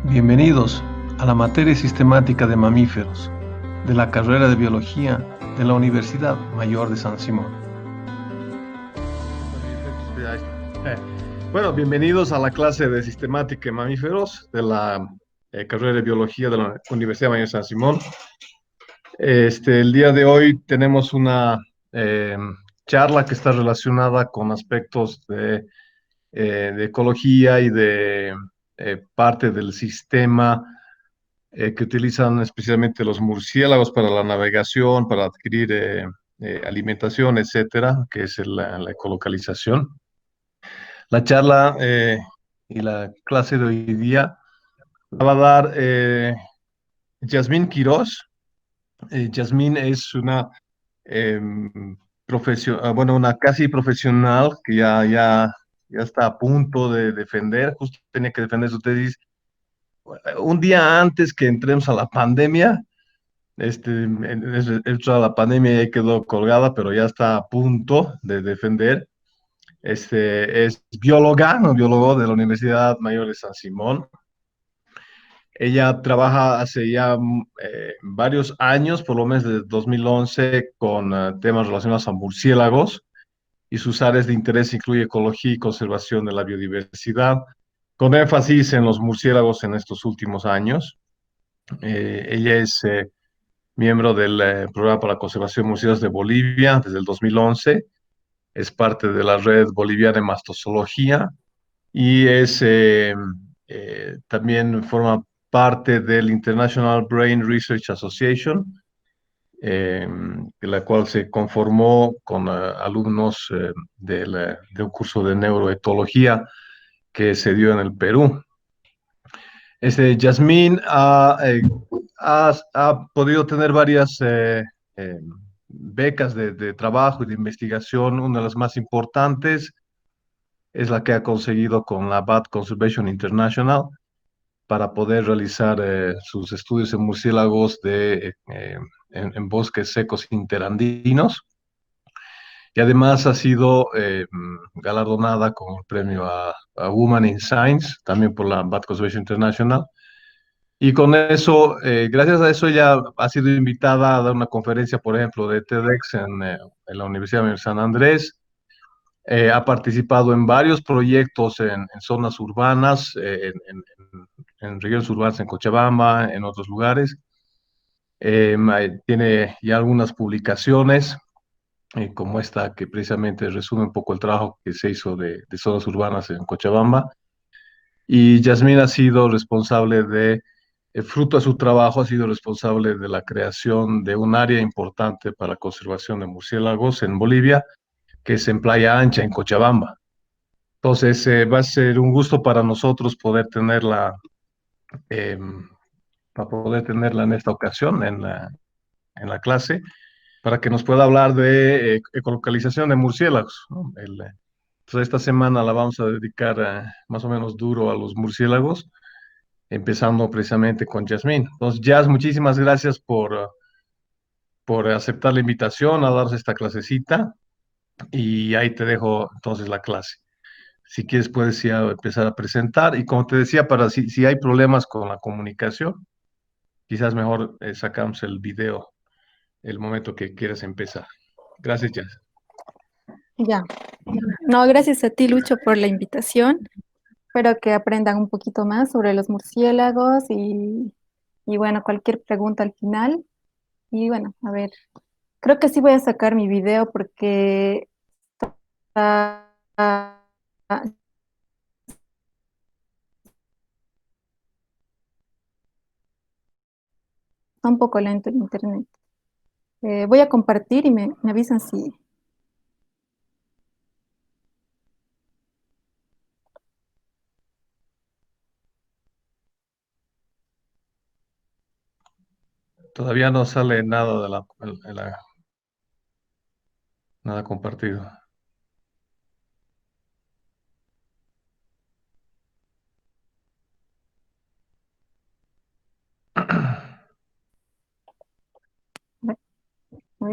Bienvenidos a la materia sistemática de mamíferos de la carrera de Biología de la Universidad Mayor de San Simón. Ahí está. Bueno, bienvenidos a la clase de sistemática de mamíferos de la carrera de Biología de la Universidad Mayor de San Simón. El día de hoy tenemos una eh, charla que está relacionada con aspectos de ecología y de parte del sistema que utilizan especialmente los murciélagos para la navegación, para adquirir alimentación, etcétera, que es la ecolocalización. La charla y la clase de hoy día la va a dar Yasmín Quirós. Yasmín es una bueno, una casi profesional que ya está a punto de defender, justo tenía que defender su tesis un día antes que entremos a la pandemia. Entró a la pandemia y quedó colgada, pero ya está a punto de defender. Es bióloga, no biólogo de la Universidad Mayor de San Simón. Ella trabaja hace ya varios años, por lo menos desde 2011, con temas relacionados a murciélagos y sus áreas de interés incluye ecología y conservación de la biodiversidad, con énfasis en los murciélagos en estos últimos años. Ella es miembro del Programa para la Conservación de Museos de Bolivia desde el 2011, es parte de la Red Boliviana de Mastozoología y también forma parte del International Brain Research Association, de la cual se conformó con alumnos de un curso de neuroetología que se dio en el Perú. Yasmín ha podido tener varias eh, becas de trabajo y de investigación. Una de las más importantes es la que ha conseguido con la Bat Conservation International para poder realizar sus estudios en murciélagos en bosques secos interandinos. Y además ha sido galardonada con el premio a Woman in Science, también por la Bat Conservation International. Y con eso, gracias a eso, ella ha sido invitada a dar una conferencia, por ejemplo, de TEDx en la Universidad de San Andrés. Ha participado en varios proyectos en zonas urbanas, en regiones urbanas en Cochabamba, en otros lugares. Tiene ya algunas publicaciones, como esta, que precisamente resume un poco el trabajo que se hizo de zonas urbanas en Cochabamba. Y Yasmín ha sido responsable fruto de su trabajo, ha sido responsable de la creación de un área importante para la conservación de murciélagos en Bolivia, que es en Playa Ancha, en Cochabamba. Entonces, va a ser un gusto para nosotros eh, poder tenerla en esta ocasión, en la clase, para que nos pueda hablar de ecolocalización de murciélagos, ¿no? Entonces, esta semana la vamos a dedicar más o menos duro a los murciélagos, empezando precisamente con Yasmín. Entonces, Jazz, muchísimas gracias por aceptar la invitación a darnos esta clasecita y ahí te dejo entonces la clase. Si quieres, puedes ya empezar a presentar y como te decía, para si hay problemas con la comunicación, quizás mejor sacamos el video el momento que quieras empezar. Gracias, Jazz. Ya, no, gracias a ti, Lucho, por la invitación. Espero que aprendan un poquito más sobre los murciélagos y bueno, cualquier pregunta al final. Y bueno, a ver, creo que sí voy a sacar mi video porque está, está un poco lento el internet. Voy a compartir y me avisan si... Todavía no sale nada nada compartido.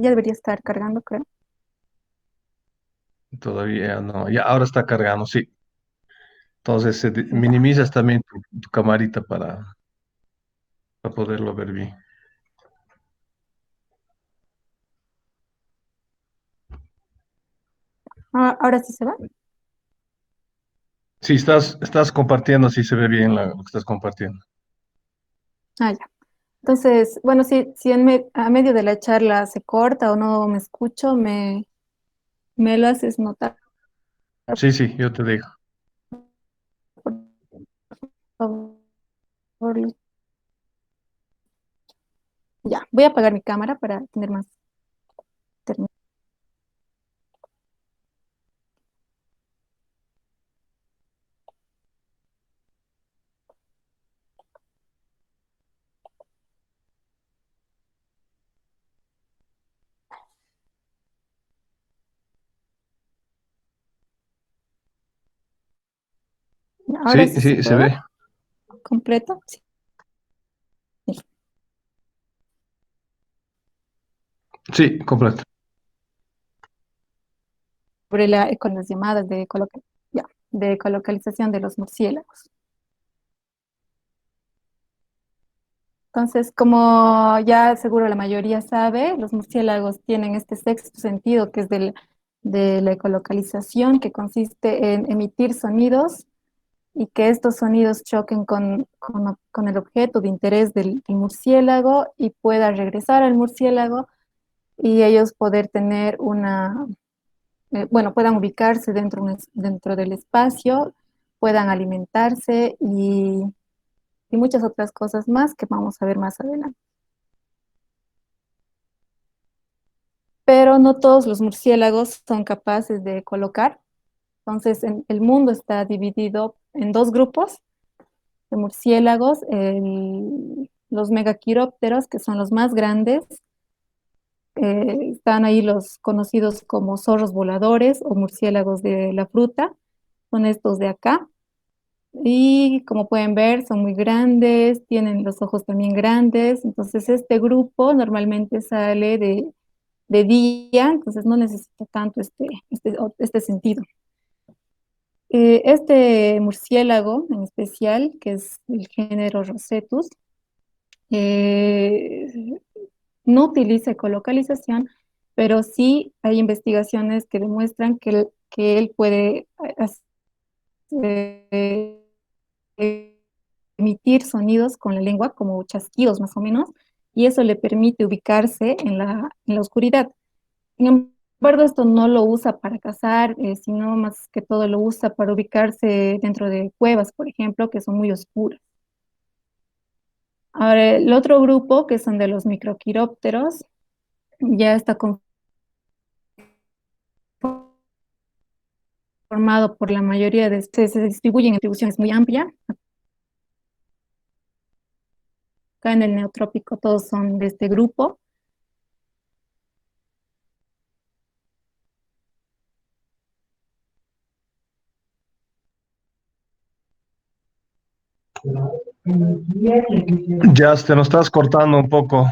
Ya debería estar cargando, creo. Todavía no. Ya ahora está cargando, sí. Entonces Ya. minimizas también tu camarita para poderlo ver bien. Ah, ahora sí se va. Si estás compartiendo, sí se ve bien lo que estás compartiendo. Ah, ya. Entonces, bueno, si a medio de la charla se corta o no me escucho, me lo haces notar, Sí, sí, yo te digo. por favor. Ya, voy a apagar mi cámara para tener más. Ahora Sí, sí se sí, se puede ver ve. completo. Sí. Sí, completo. Sobre con las llamadas ya, de ecolocalización de los murciélagos. Entonces, como ya seguro la mayoría sabe, los murciélagos tienen este sexto sentido que es de la ecolocalización, que consiste en emitir sonidos y que estos sonidos choquen con el objeto de interés del murciélago y pueda regresar al murciélago y ellos poder tener bueno, puedan ubicarse dentro del espacio, puedan alimentarse y muchas otras cosas más que vamos a ver más adelante. Pero no todos los murciélagos son capaces de colocar. Entonces, el mundo está dividido en dos grupos de murciélagos, los megaquirópteros, que son los más grandes, están ahí los conocidos como zorros voladores o murciélagos de la fruta, son estos de acá. Y como pueden ver, son muy grandes, tienen los ojos también grandes. Entonces, este grupo normalmente sale de día, entonces no necesita tanto este sentido. Este murciélago en especial, que es el género Rosetus, eh, no utiliza ecolocalización, pero sí hay investigaciones que demuestran que él puede eh, emitir sonidos con la lengua, como chasquidos más o menos, y eso le permite ubicarse en la oscuridad. Sin embargo, esto no lo usa para cazar, sino más que todo lo usa para ubicarse dentro de cuevas, por ejemplo, que son muy oscuras. Ahora, el otro grupo, que son de los microquirópteros, ya está conformado por la mayoría se distribuyen en distribuciones muy amplias. Acá en el neotrópico todos son de este grupo. Ya te nos estás cortando un poco.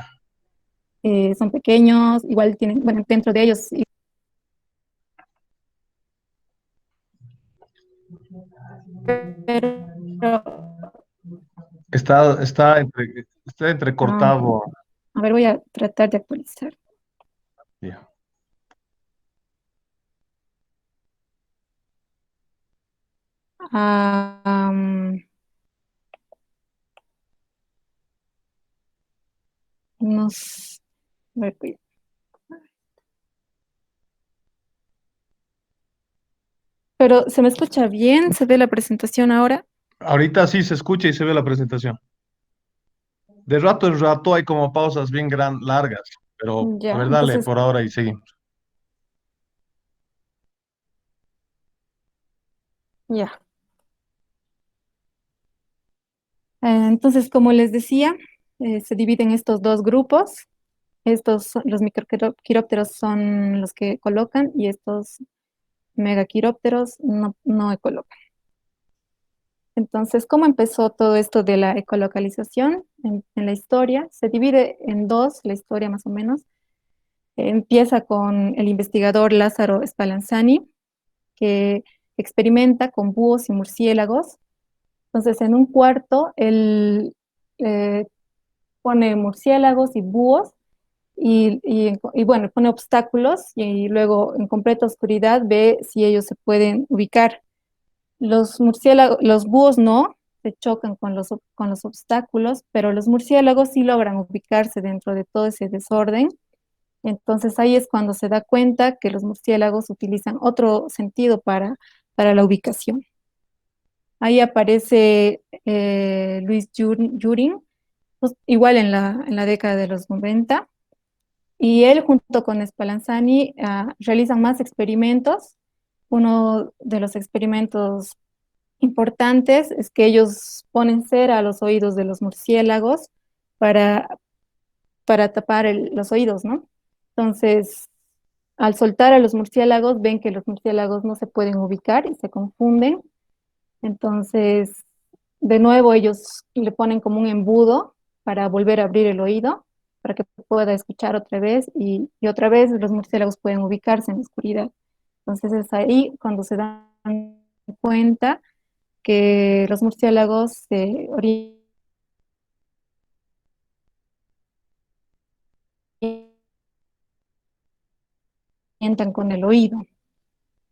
Son pequeños, igual tienen, bueno, dentro de ellos, pero Está ah, entrecortado. a ver, voy a tratar de actualizar. Ya. Ah, nos, a ver, pero ¿se me escucha bien? ¿Se ve la presentación ahora? Ahorita sí se escucha y se ve la presentación. De rato en rato hay como pausas bien largas, pero a Ya, ver, dale entonces, por ahora y seguimos. ya. Entonces, como les decía, se dividen estos dos grupos. Los microquirópteros son los que colocan y estos megaquirópteros no ecolocan. Entonces, ¿cómo empezó todo esto de la ecolocalización en la historia? Se divide en dos, la historia más o menos. Empieza con el investigador Lázaro Spallanzani, que experimenta con búhos y murciélagos. Entonces, en un cuarto, él eh, pone murciélagos y búhos y bueno, pone obstáculos y luego en completa oscuridad ve si ellos se pueden ubicar. Los murciélagos, los búhos no, se chocan con los obstáculos, pero los murciélagos sí logran ubicarse dentro de todo ese desorden. Entonces ahí es cuando se da cuenta que los murciélagos utilizan otro sentido para la ubicación. Ahí aparece Luis Jurin, pues, igual en la década de los 90, y él junto con Spallanzani realizan más experimentos. Uno de los experimentos importantes es que ellos ponen cera a los oídos de los murciélagos para, para tapar los oídos, ¿no? Entonces, al soltar a los murciélagos, ven que los murciélagos no se pueden ubicar y se confunden. Entonces, de nuevo, ellos le ponen como un embudo para volver a abrir el oído, para que pueda escuchar otra vez y otra vez los murciélagos pueden ubicarse en la oscuridad. Entonces, es ahí cuando se dan cuenta que los murciélagos se orientan con el oído,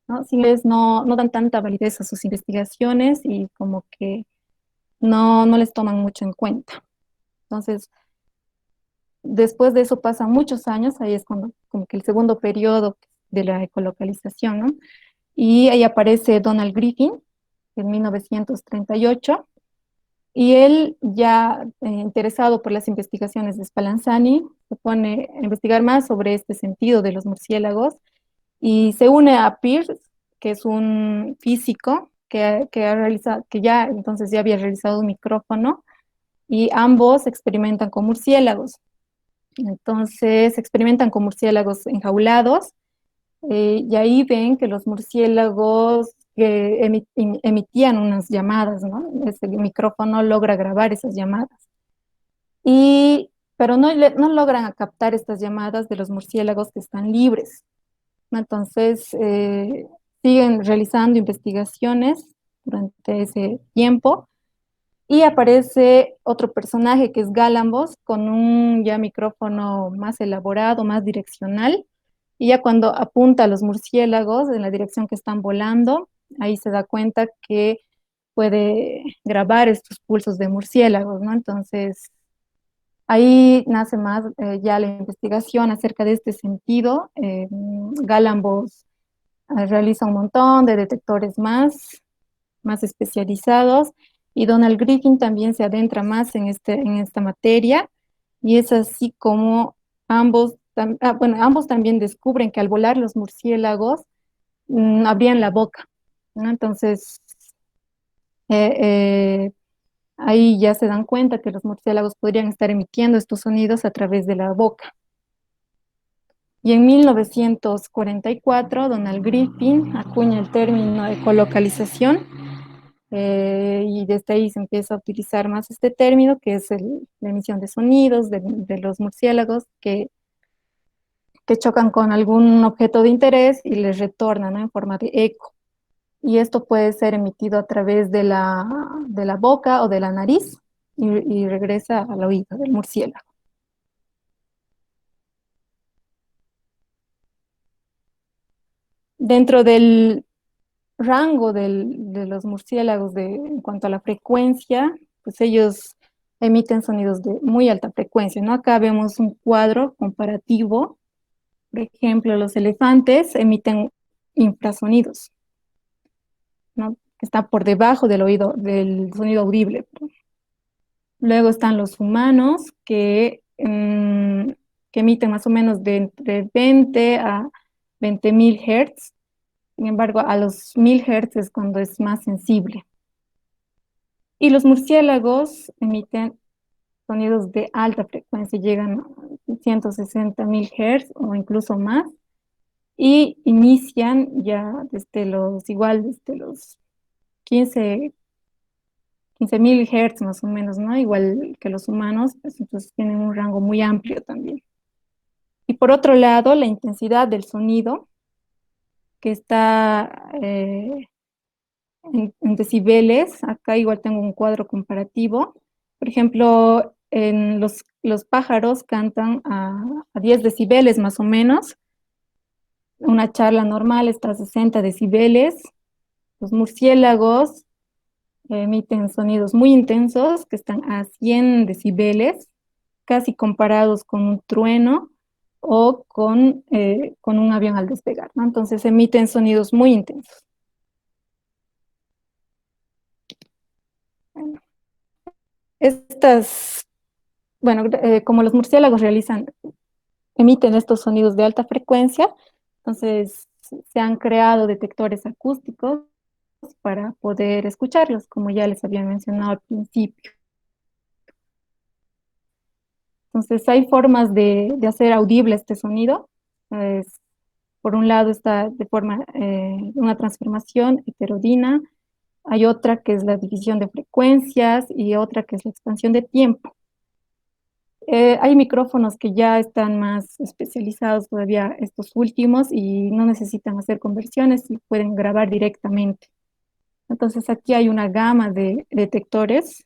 ¿no? Si les no dan tanta validez a sus investigaciones y como que no les toman mucho en cuenta. Entonces, después de eso pasan muchos años, ahí es cuando como que el segundo periodo de la ecolocalización, ¿no? Y ahí aparece Donald Griffin en 1938, y él ya interesado por las investigaciones de Spallanzani, se pone a investigar más sobre este sentido de los murciélagos y se une a Peirce, que es un físico que ha realizado, que ya entonces ya había realizado un micrófono y ambos experimentan con murciélagos. Entonces experimentan con murciélagos enjaulados y ahí ven que los murciélagos emitían unas llamadas, ¿no? Ese micrófono logra grabar esas llamadas. Pero no logran captar estas llamadas de los murciélagos que están libres, ¿no? Entonces, siguen realizando investigaciones durante ese tiempo y aparece otro personaje que es Galambos con un ya micrófono más elaborado, más direccional. Y ya cuando apunta a los murciélagos en la dirección que están volando, ahí se da cuenta que puede grabar estos pulsos de murciélagos, ¿no? Entonces, ahí nace más ya la investigación acerca de este sentido. Galambos realiza un montón de detectores más especializados y Donald Griffin también se adentra más en esta materia y es así como ambos también descubren que al volar los murciélagos abrían la boca, ¿no? Entonces, eh, eh, ahí ya se dan cuenta que los murciélagos podrían estar emitiendo estos sonidos a través de la boca. Y en 1944, Donald Griffin acuña el término ecolocalización, y desde ahí se empieza a utilizar más este término, que es la emisión de sonidos de los murciélagos que chocan con algún objeto de interés y les retornan, ¿no? En forma de eco. Y esto puede ser emitido a través de la boca o de la nariz y regresa al oído del murciélago. Dentro del rango de los murciélagos en cuanto a la frecuencia, pues ellos emiten sonidos de muy alta frecuencia, ¿no? Acá vemos un cuadro comparativo. Por ejemplo, los elefantes emiten infrasonidos, ¿no? Que está por debajo del sonido audible. Luego están los humanos que emiten más o menos de entre 20 a 20.000 Hz. Sin embargo, a los 1000 Hz es cuando es más sensible. Y los murciélagos emiten sonidos de alta frecuencia, llegan a 160.000 Hz o incluso más, y inician ya desde los 15 15.000 Hz más o menos, ¿no? Igual que los humanos, pues entonces tienen un rango muy amplio también. Y por otro lado, la intensidad del sonido, que está en decibeles. Acá igual tengo un cuadro comparativo. Por ejemplo, en los pájaros cantan a 10 decibeles más o menos. Una charla normal está a 60 decibeles. Los murciélagos emiten sonidos muy intensos que están a 100 decibeles, casi comparados con un trueno o con un avión al despegar, ¿no? Entonces emiten sonidos muy intensos. Bueno, estas, bueno, como los murciélagos emiten estos sonidos de alta frecuencia, entonces se han creado detectores acústicos para poder escucharlos, como ya les había mencionado al principio. Entonces hay formas de hacer audible este sonido. Es- por un lado está de forma, una transformación heterodina, hay otra que es la división de frecuencias y otra que es la expansión de tiempo. Hay micrófonos que ya están más especializados todavía estos últimos y no necesitan hacer conversiones y pueden grabar directamente. Entonces aquí hay una gama de detectores,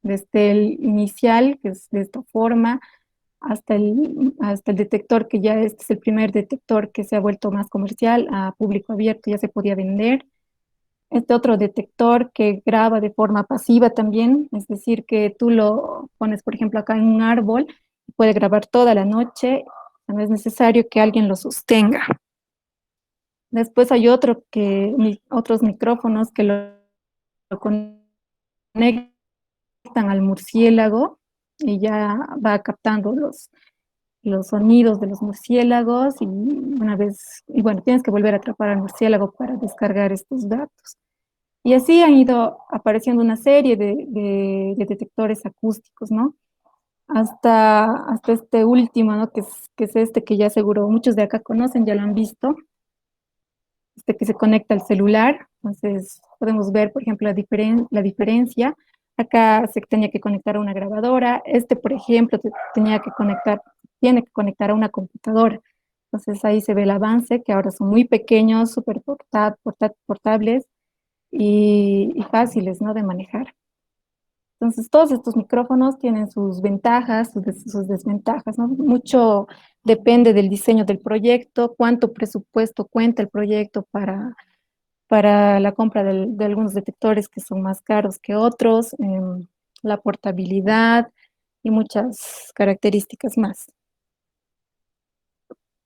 desde el inicial, que es de esta forma, hasta el detector que ya este es el primer detector que se ha vuelto más comercial, a público abierto, ya se podía vender. Este otro detector que graba de forma pasiva también, es decir, que tú lo pones, por ejemplo, acá en un árbol, puede grabar toda la noche, no es necesario que alguien lo sostenga. Después hay otros micrófonos que lo conectan al murciélago y ya va captando los sonidos de los murciélagos y bueno, tienes que volver a atrapar al murciélago para descargar estos datos. Y así han ido apareciendo una serie de detectores acústicos, ¿no? Hasta este último, ¿no? Que es este que ya seguro muchos de acá conocen, ya lo han visto, este que se conecta al celular. Entonces podemos ver, por ejemplo, la diferencia. Acá se tenía que conectar a una grabadora. Este, por ejemplo, tiene que conectar a una computadora. Entonces ahí se ve el avance, que ahora son muy pequeños, súper portables y fáciles, ¿no? De manejar. Entonces, todos estos micrófonos tienen sus ventajas, sus desventajas, ¿no? Mucho depende del diseño del proyecto, cuánto presupuesto cuenta el proyecto para la compra de algunos detectores que son más caros que otros, la portabilidad y muchas características más.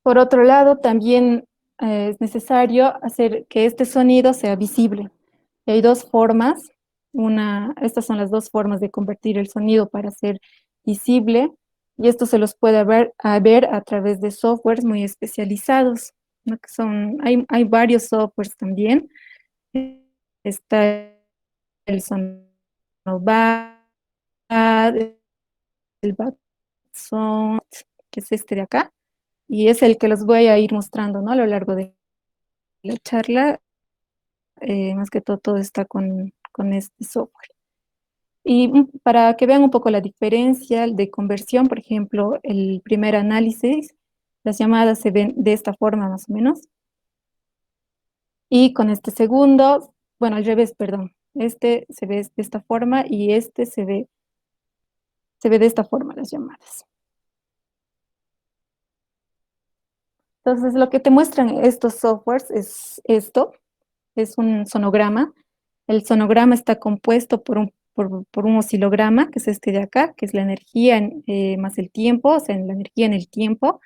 Por otro lado, también es necesario hacer que este sonido sea visible. Y hay dos formas. Estas son las dos formas de convertir el sonido para ser visible. Y esto se los puede ver a través de softwares muy especializados, ¿no? Hay varios softwares también. Está el Sonobat, el Batson, que es este de acá. Y es el que los voy a ir mostrando, ¿no? A lo largo de la charla. Más que todo está con este software. Y para que vean un poco la diferencia de conversión, por ejemplo, el primer análisis, las llamadas se ven de esta forma más o menos. Y con este segundo, bueno, al revés, perdón. Este se ve de esta forma y este se ve de esta forma las llamadas. Entonces, lo que te muestran estos softwares es esto, es un sonograma. El sonograma está compuesto por un oscilograma, que es este de acá, que es la energía más el tiempo, o sea, la energía en el tiempo,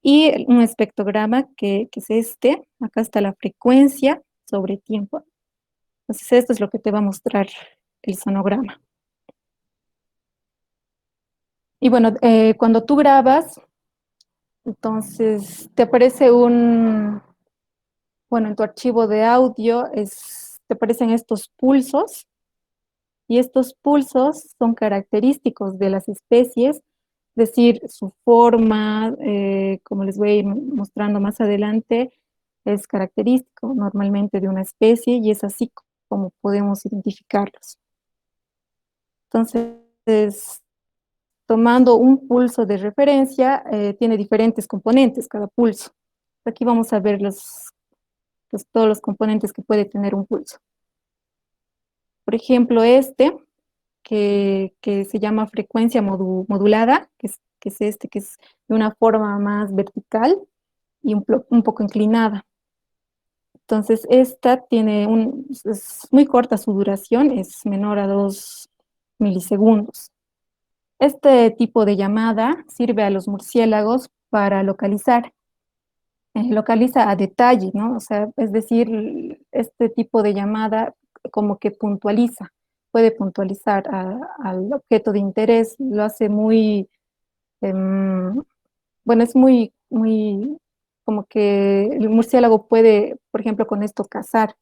y un espectrograma que es este. Acá está la frecuencia sobre tiempo. Entonces, esto es lo que te va a mostrar el sonograma. Y bueno, cuando tú grabas, entonces te aparece bueno, en tu archivo de audio te aparecen estos pulsos. Y estos pulsos son característicos de las especies, es decir, su forma, como les voy a ir mostrando más adelante, es característico normalmente de una especie y es así como podemos identificarlos. Entonces, tomando un pulso de referencia, tiene diferentes componentes cada pulso. Aquí vamos a verlos pues, todos los componentes que puede tener un pulso. Por ejemplo, que se llama frecuencia modulada, que es de una forma más vertical y un poco inclinada. Entonces, esta es muy corta su duración, es menor a 2 milisegundos. Este tipo de llamada sirve a los murciélagos para localizar, localiza a detalle, ¿no? O sea, es decir, este tipo de llamada como que puntualiza, puede puntualizar al objeto de interés, lo hace muy, em, bueno, es muy, como que el murciélago puede, por ejemplo, con esto cazar,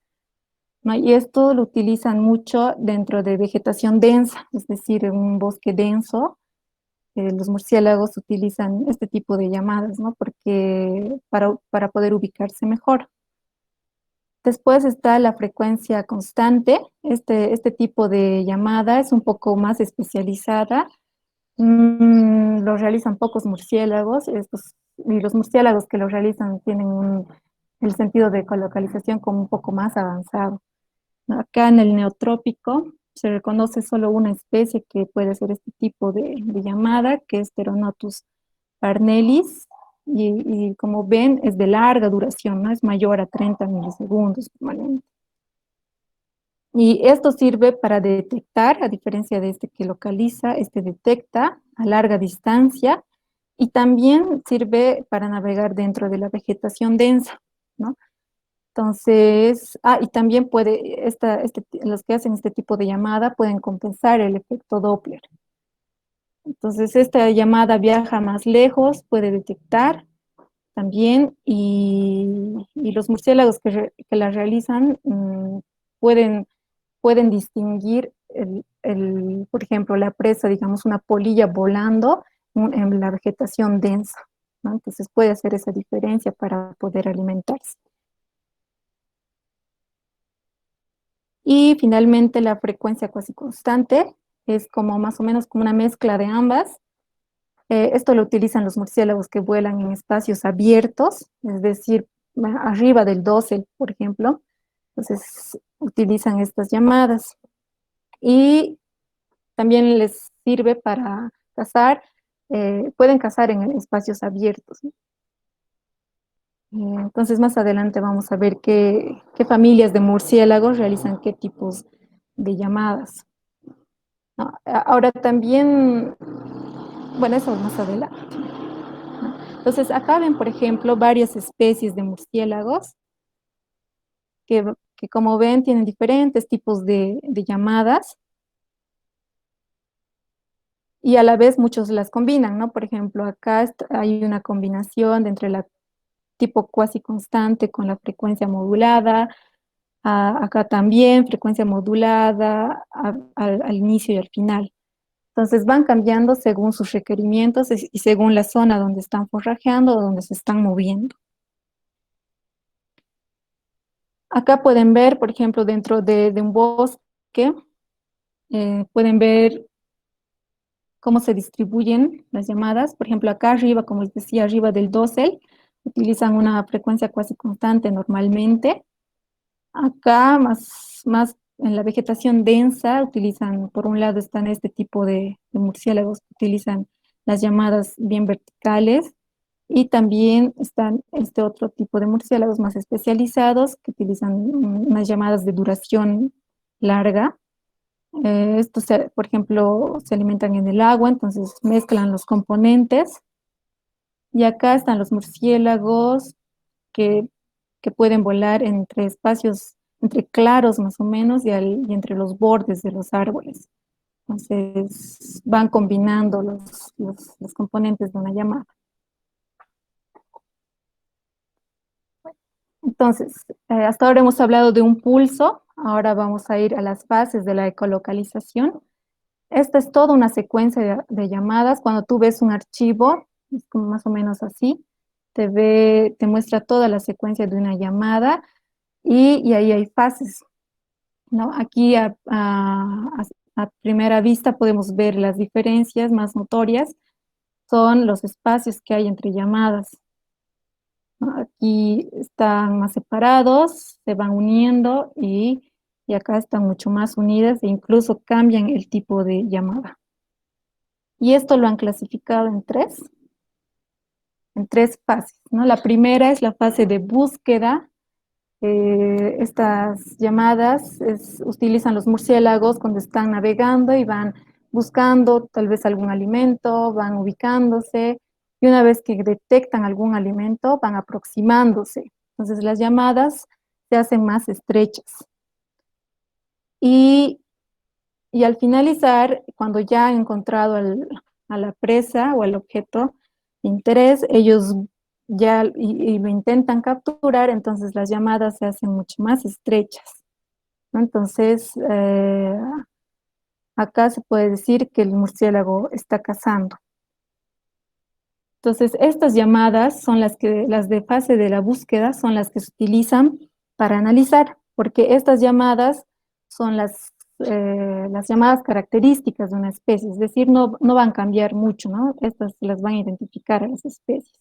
¿no? Y esto lo utilizan mucho dentro de vegetación densa, es decir, en un bosque denso, los murciélagos utilizan este tipo de llamadas, ¿no? Porque para poder ubicarse mejor. Después está la frecuencia constante. Este tipo de llamada es un poco más especializada. Lo realizan pocos murciélagos. Y los murciélagos que lo realizan tienen el sentido de colocalización como un poco más avanzado. Acá en el neotrópico se reconoce solo una especie que puede hacer este tipo de llamada, que es Pteronotus parnellis, y como ven es de larga duración, ¿no? Es mayor a 30 milisegundos permanente. Y esto sirve para detectar, a diferencia de este que localiza, este detecta a larga distancia y también sirve para navegar dentro de la vegetación densa, ¿no? Entonces, y también los que hacen este tipo de llamada pueden compensar el efecto Doppler. Entonces, esta llamada viaja más lejos, puede detectar también, y los murciélagos que la realizan pueden, pueden distinguir, por ejemplo, la presa, digamos, una polilla volando en la vegetación densa, ¿no? Entonces, puede hacer esa diferencia para poder alimentarse. Y finalmente la frecuencia cuasi constante es como más o menos como una mezcla de ambas. Esto lo utilizan los murciélagos que vuelan en espacios abiertos, es decir, arriba del dosel, por ejemplo. Entonces utilizan estas llamadas y también les sirve para cazar, pueden cazar en espacios abiertos, ¿no? Entonces más adelante vamos a ver qué familias de murciélagos realizan qué tipos de llamadas, ¿no? Ahora también, bueno, eso más adelante, ¿no? Entonces acá ven, por ejemplo, varias especies de murciélagos que como ven tienen diferentes tipos de llamadas y a la vez muchos las combinan, ¿no? Por ejemplo, acá hay una combinación de entre la tipo cuasi constante con la frecuencia modulada. Acá también frecuencia modulada al inicio y al final. Entonces van cambiando según sus requerimientos y según la zona donde están forrajeando o donde se están moviendo. Acá pueden ver, por ejemplo, dentro de un bosque, pueden ver cómo se distribuyen las llamadas. Por ejemplo, acá arriba, como les decía, arriba del dosel, utilizan una frecuencia cuasi constante normalmente. Acá, más en la vegetación densa, utilizan, por un lado están este tipo de murciélagos que utilizan las llamadas bien verticales y también están este otro tipo de murciélagos más especializados que utilizan unas llamadas de duración larga. Por ejemplo, se alimentan en el agua, entonces mezclan los componentes. Y acá están los murciélagos que, que pueden volar entre espacios, entre claros más o menos, y entre los bordes de los árboles. Entonces van combinando los componentes de una llamada. Entonces, hasta ahora hemos hablado de un pulso, ahora vamos a ir a las fases de la ecolocalización. Esta es toda una secuencia de llamadas. Cuando tú ves un archivo, es como más o menos así, te muestra toda la secuencia de una llamada y ahí hay fases, ¿no? Aquí a primera vista podemos ver las diferencias más notorias, son los espacios que hay entre llamadas. ¿no? Aquí están más separados, se van uniendo y acá están mucho más unidas e incluso cambian el tipo de llamada. Y esto lo han clasificado en tres fases, ¿no? La primera es la fase de búsqueda. Estas llamadas utilizan los murciélagos cuando están navegando y van buscando tal vez algún alimento, van ubicándose y una vez que detectan algún alimento van aproximándose. Entonces las llamadas se hacen más estrechas. Y, y al finalizar, cuando ya han encontrado a la presa o al objeto de interés, ellos ya y lo intentan capturar, entonces las llamadas se hacen mucho más estrechas, ¿no? Entonces, acá se puede decir que el murciélago está cazando. Entonces, estas llamadas son las de fase de la búsqueda, son las que se utilizan para analizar, porque estas llamadas son las llamadas características de una especie, es decir, no van a cambiar mucho, ¿no? Estas las van a identificar a las especies.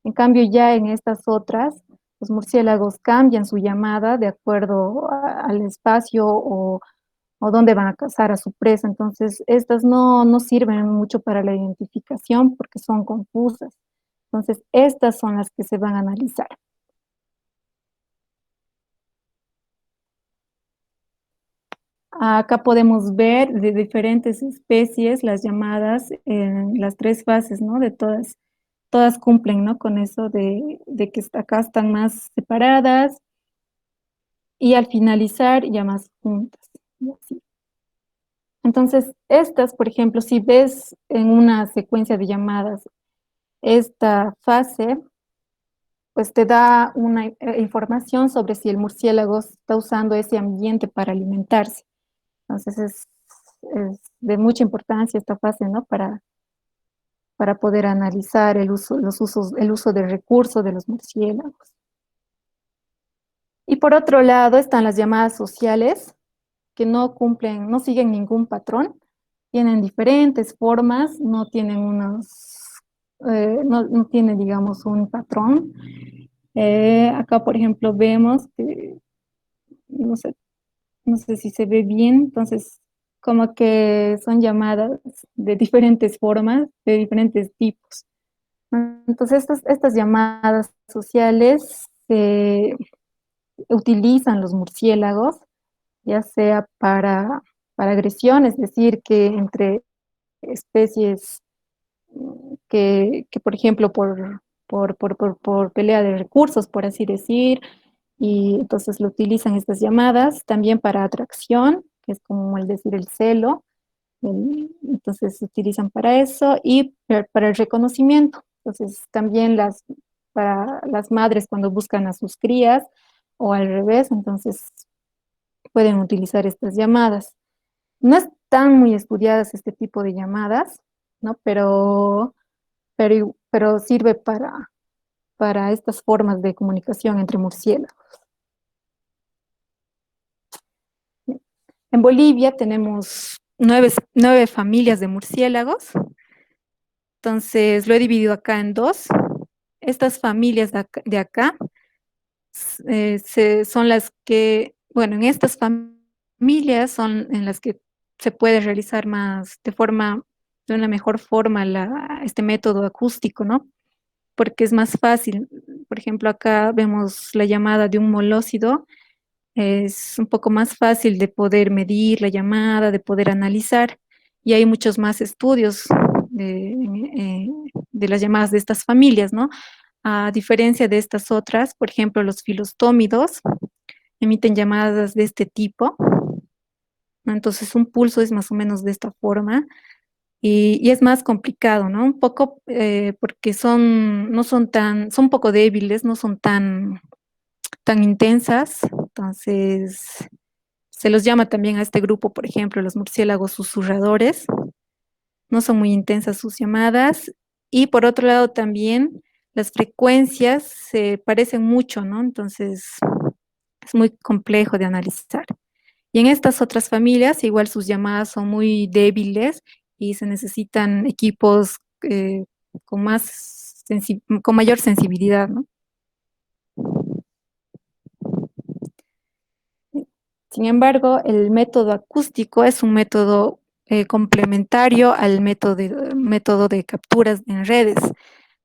En cambio, ya en estas otras, los murciélagos cambian su llamada de acuerdo al espacio o dónde van a cazar a su presa. Entonces, estas no sirven mucho para la identificación porque son confusas. Entonces, estas son las que se van a analizar. Acá podemos ver de diferentes especies las llamadas en las tres fases, ¿no? De todas cumplen, ¿no? Con eso de que acá están más separadas y al finalizar ya más juntas. Y así. Entonces, estas, por ejemplo, si ves en una secuencia de llamadas esta fase, pues te da una información sobre si el murciélago está usando ese ambiente para alimentarse. Entonces, es de mucha importancia esta fase, ¿no? Para poder analizar el uso de recursos de los murciélagos. Y por otro lado están las llamadas sociales, que no cumplen, no siguen ningún patrón, tienen diferentes formas, no tienen no tienen, digamos, un patrón. Acá, por ejemplo, vemos que, no sé, no sé si se ve bien, entonces, como que son llamadas de diferentes formas, de diferentes tipos. Entonces, estas llamadas sociales se utilizan los murciélagos ya sea para agresión, es decir, que entre especies por ejemplo, por pelea de recursos, por así decir, y entonces lo utilizan estas llamadas, también para atracción, que es como el decir el celo, entonces se utilizan para eso, y para el reconocimiento, entonces también para las madres cuando buscan a sus crías, o al revés, entonces pueden utilizar estas llamadas. No están muy estudiadas este tipo de llamadas, ¿no? Pero sirve para estas formas de comunicación entre murciélagos. En Bolivia tenemos nueve familias de murciélagos, entonces lo he dividido acá en dos. Estas familias de acá son las que, bueno, en estas familias son en las que se puede realizar más de una mejor forma este método acústico, ¿no? Porque es más fácil. Por ejemplo, acá vemos la llamada de un molócido, es un poco más fácil de poder medir la llamada, de poder analizar, y hay muchos más estudios de, de las llamadas de estas familias, ¿no? A diferencia de estas otras, por ejemplo, los filostómidos emiten llamadas de este tipo, ¿no? Entonces un pulso es más o menos de esta forma y es más complicado, ¿no? Un poco porque no son son un poco débiles, no son tan intensas, entonces se los llama también a este grupo, por ejemplo, los murciélagos susurradores, no son muy intensas sus llamadas y por otro lado también las frecuencias se parecen mucho, ¿no? Entonces es muy complejo de analizar. Y en estas otras familias, igual sus llamadas son muy débiles y se necesitan equipos con mayor sensibilidad, ¿no? Sin embargo, el método acústico es un método complementario al método de capturas en redes.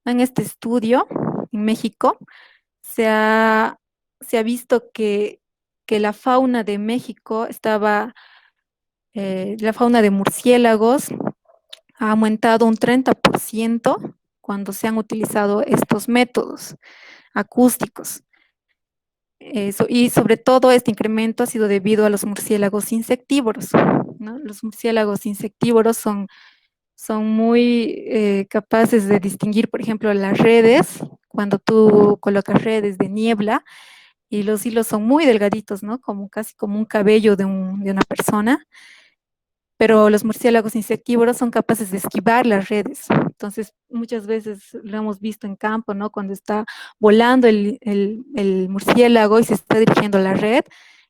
En este estudio, en México, se ha, se ha visto que la fauna de México la fauna de murciélagos ha aumentado un 30% cuando se han utilizado estos métodos acústicos. Y sobre todo este incremento ha sido debido a los murciélagos insectívoros, ¿no? Los murciélagos insectívoros son muy capaces de distinguir, por ejemplo, las redes, cuando tú colocas redes de niebla y los hilos son muy delgaditos, ¿no? Como casi como un cabello de una persona, pero los murciélagos insectívoros son capaces de esquivar las redes. Entonces, muchas veces lo hemos visto en campo, ¿no? Cuando está volando el murciélago y se está dirigiendo a la red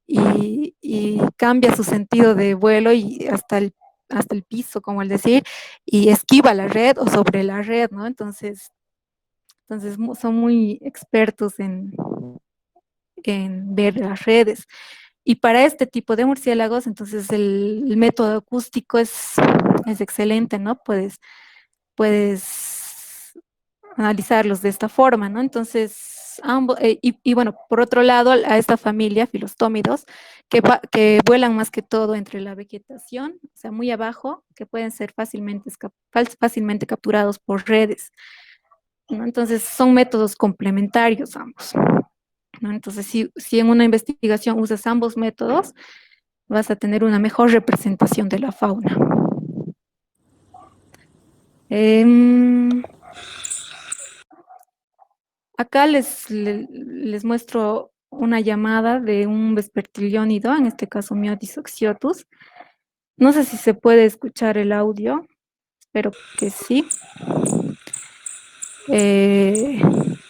y cambia su sentido de vuelo y hasta el piso, como el decir, y esquiva la red o sobre la red, ¿no? Entonces son muy expertos en ver las redes. Y para este tipo de murciélagos, entonces el método acústico es excelente, ¿no? Puedes analizarlos de esta forma, ¿no? Entonces, y bueno, por otro lado, a esta familia, filostómidos, que vuelan más que todo entre la vegetación, o sea, muy abajo, que pueden ser fácilmente capturados por redes, ¿no? Entonces, son métodos complementarios ambos, ¿no? Entonces, si en una investigación usas ambos métodos, vas a tener una mejor representación de la fauna. Em, Acá les muestro una llamada de un vespertiliónido, en este caso Myotis oxyotus. No sé si se puede escuchar el audio, espero que sí. Eh,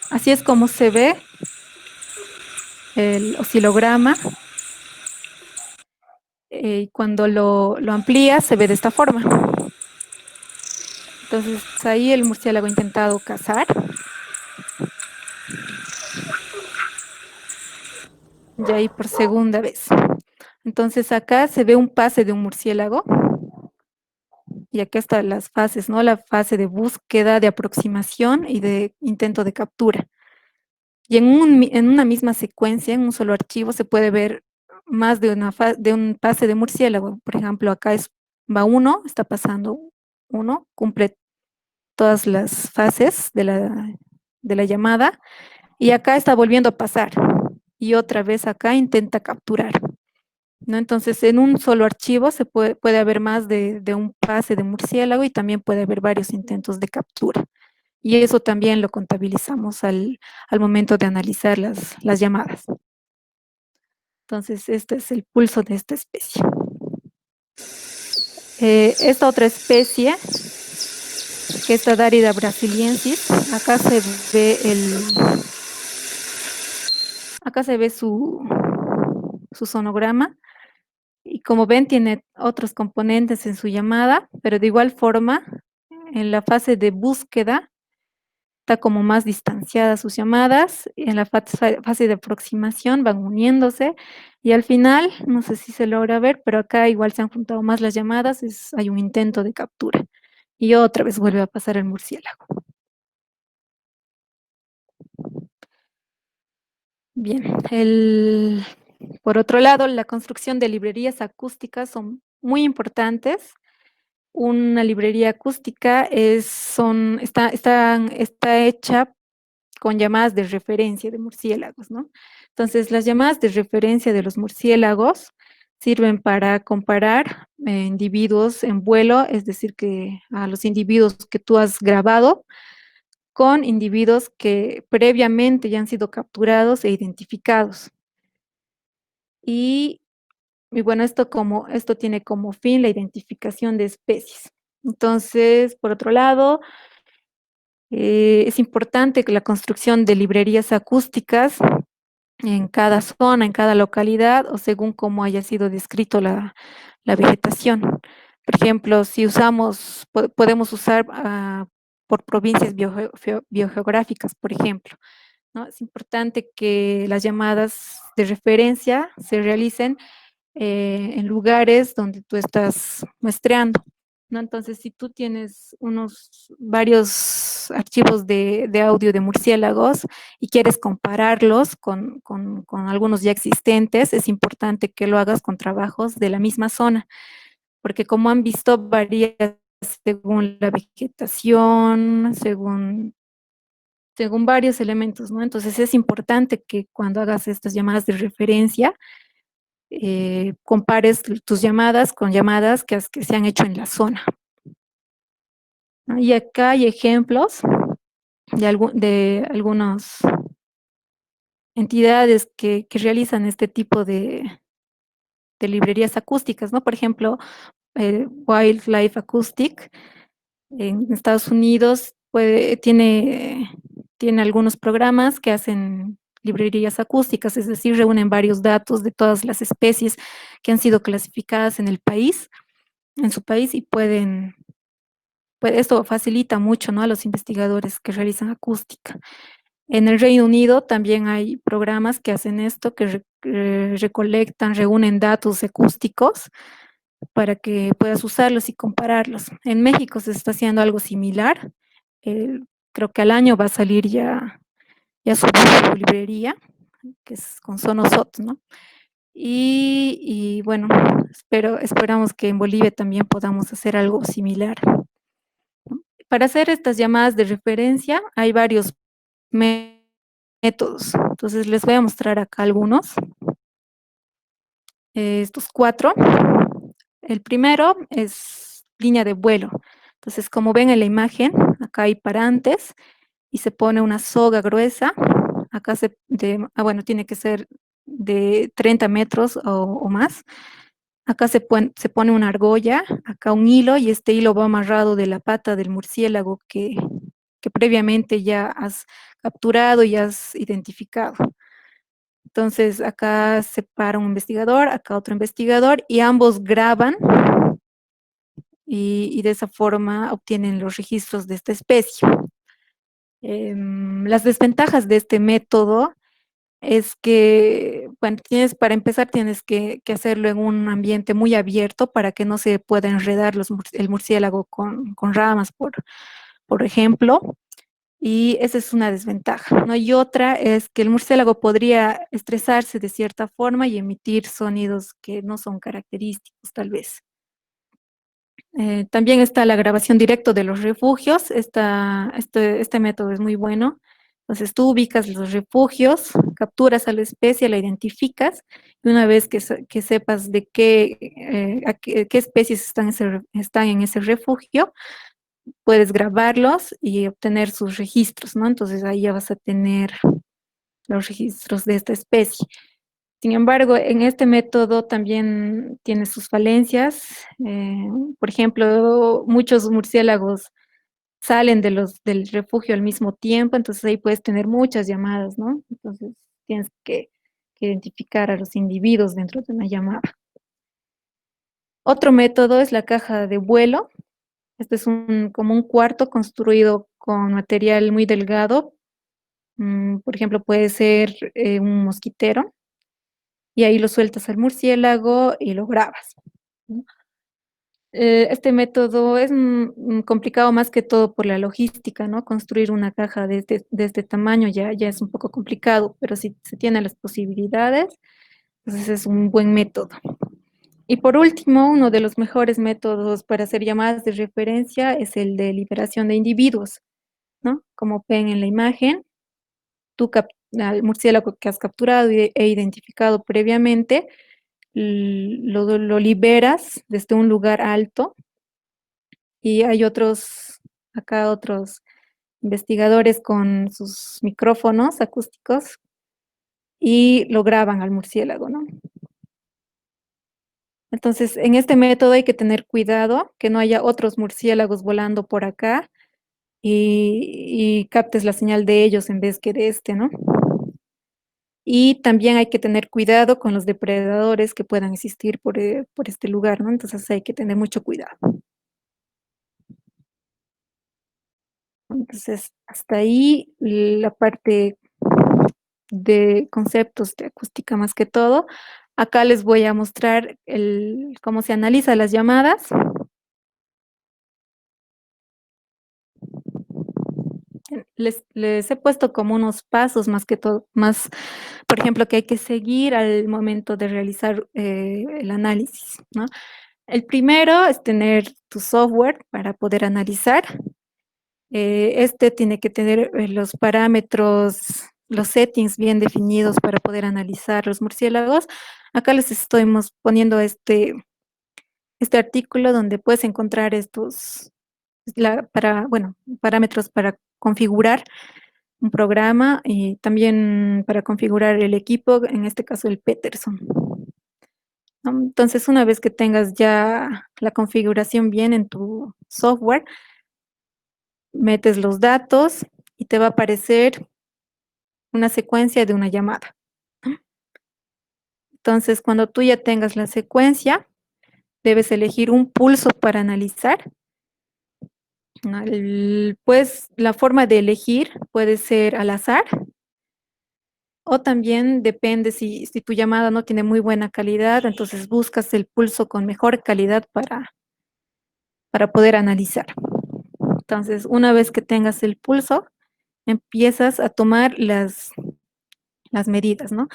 Así es como se ve el oscilograma. Y cuando lo amplía se ve de esta forma. Entonces ahí el murciélago ha intentado cazar. Y ahí por segunda vez. Entonces acá se ve un pase de un murciélago y acá están las fases, ¿no? La fase de búsqueda, de aproximación y de intento de captura. Y en una misma secuencia, en un solo archivo, se puede ver más de un pase de murciélago. Por ejemplo, acá va uno, está pasando uno, cumple todas las fases de la llamada y acá está volviendo a pasar y otra vez acá intenta capturar, ¿no? Entonces, en un solo archivo puede haber más de un pase de murciélago y también puede haber varios intentos de captura. Y eso también lo contabilizamos al momento de analizar las llamadas. Entonces, este es el pulso de esta especie. Esta otra especie, que es Tadarida brasiliensis, acá se ve su sonograma. Y como ven, tiene otros componentes en su llamada, pero de igual forma, en la fase de búsqueda, está como más distanciada sus llamadas, y en la fase de aproximación van uniéndose, y al final, no sé si se logra ver, pero acá igual se han juntado más las llamadas, hay un intento de captura, y otra vez vuelve a pasar el murciélago. Bien, por otro lado, la construcción de librerías acústicas son muy importantes. Una librería acústica está hecha con llamadas de referencia de murciélagos, ¿no? Entonces, las llamadas de referencia de los murciélagos sirven para comparar individuos en vuelo, es decir, que a los individuos que tú has grabado con individuos que previamente ya han sido capturados e identificados. Y bueno, esto tiene como fin la identificación de especies. Entonces, por otro lado, es importante que la construcción de librerías acústicas en cada zona, en cada localidad o según cómo haya sido descrito la vegetación. Por ejemplo, si podemos usar por provincias biogeográficas, por ejemplo, ¿no? Es importante que las llamadas de referencia se realicen en lugares donde tú estás muestreando, ¿no? Entonces, si tú tienes varios archivos de audio de murciélagos y quieres compararlos con algunos ya existentes, es importante que lo hagas con trabajos de la misma zona, porque como han visto, varía según la vegetación, según varios elementos, ¿no? Entonces es importante que cuando hagas estas llamadas de referencia, compares tus llamadas con llamadas que se han hecho en la zona, ¿no? Y acá hay ejemplos de algunas entidades que realizan este tipo de librerías acústicas, ¿no? Por ejemplo, Wildlife Acoustic en Estados Unidos tiene algunos programas que hacen librerías acústicas, es decir, reúnen varios datos de todas las especies que han sido clasificadas en el país, en su país, y pues esto facilita mucho, ¿no?, a los investigadores que realizan acústica. En el Reino Unido también hay programas que hacen esto, que recolectan, reúnen datos acústicos para que puedas usarlos y compararlos. En México se está haciendo algo similar. Creo que al año va a salir ya su librería, que es con Sonosot, ¿no? Y bueno, esperamos que en Bolivia también podamos hacer algo similar. Para hacer estas llamadas de referencia hay varios métodos. Entonces les voy a mostrar acá algunos. Estos cuatro. El primero es línea de vuelo. Entonces, como ven en la imagen, acá hay parantes y se pone una soga gruesa. Acá bueno, tiene que ser de 30 metros o más. Acá se pone una argolla, acá un hilo, y este hilo va amarrado de la pata del murciélago que previamente ya has capturado y has identificado. Entonces, acá se para un investigador, acá otro investigador, y ambos graban y de esa forma obtienen los registros de esta especie. Las desventajas de este método es que, bueno, para empezar, tienes que hacerlo en un ambiente muy abierto para que no se pueda enredar el murciélago con ramas, por ejemplo. Y esa es una desventaja, ¿no? Y otra es que el murciélago podría estresarse de cierta forma y emitir sonidos que no son característicos, tal vez. También está la grabación directa de los refugios. Este método es muy bueno. Entonces tú ubicas los refugios, capturas a la especie, la identificas, y una vez que sepas de qué especies están en ese refugio, puedes grabarlos y obtener sus registros, ¿no? Entonces ahí ya vas a tener los registros de esta especie. Sin embargo, en este método también tiene sus falencias. Por ejemplo, muchos murciélagos salen del refugio al mismo tiempo, entonces ahí puedes tener muchas llamadas, ¿no? Entonces tienes que identificar a los individuos dentro de una llamada. Otro método es la caja de vuelo. Este es como un cuarto construido con material muy delgado. Por ejemplo, puede ser un mosquitero, y ahí lo sueltas al murciélago y lo grabas, ¿no? Este método es complicado más que todo por la logística, ¿no? Construir una caja de este tamaño ya es un poco complicado, pero si se tienen las posibilidades, entonces es un buen método. Y por último, uno de los mejores métodos para hacer llamadas de referencia es el de liberación de individuos, ¿no? Como ven en la imagen, al murciélago que has capturado e identificado previamente, lo liberas desde un lugar alto, y hay otros investigadores con sus micrófonos acústicos y lo graban al murciélago, ¿no? Entonces, en este método hay que tener cuidado que no haya otros murciélagos volando por acá y captes la señal de ellos en vez que de este, ¿no? Y también hay que tener cuidado con los depredadores que puedan existir por este lugar, ¿no? Entonces hay que tener mucho cuidado. Entonces, hasta ahí la parte de conceptos de acústica más que todo. Acá les voy a mostrar cómo se analizan las llamadas. Les he puesto como unos pasos más que todo, más, por ejemplo, que hay que seguir al momento de realizar el análisis, ¿no? El primero es tener tu software para poder analizar. Este tiene que tener los parámetros, los settings bien definidos para poder analizar los murciélagos. Acá les estoy poniendo este artículo donde puedes encontrar estos, bueno, parámetros para configurar un programa y también para configurar el equipo, en este caso el Peterson, ¿no? Entonces, una vez que tengas ya la configuración bien en tu software, metes los datos y te va a aparecer una secuencia de una llamada, ¿no? Entonces, cuando tú ya tengas la secuencia, debes elegir un pulso para analizar, ¿no? Pues la forma de elegir puede ser al azar o también depende si tu llamada no tiene muy buena calidad, entonces buscas el pulso con mejor calidad para poder analizar. Entonces, una vez que tengas el pulso, empiezas a tomar las medidas, ¿no?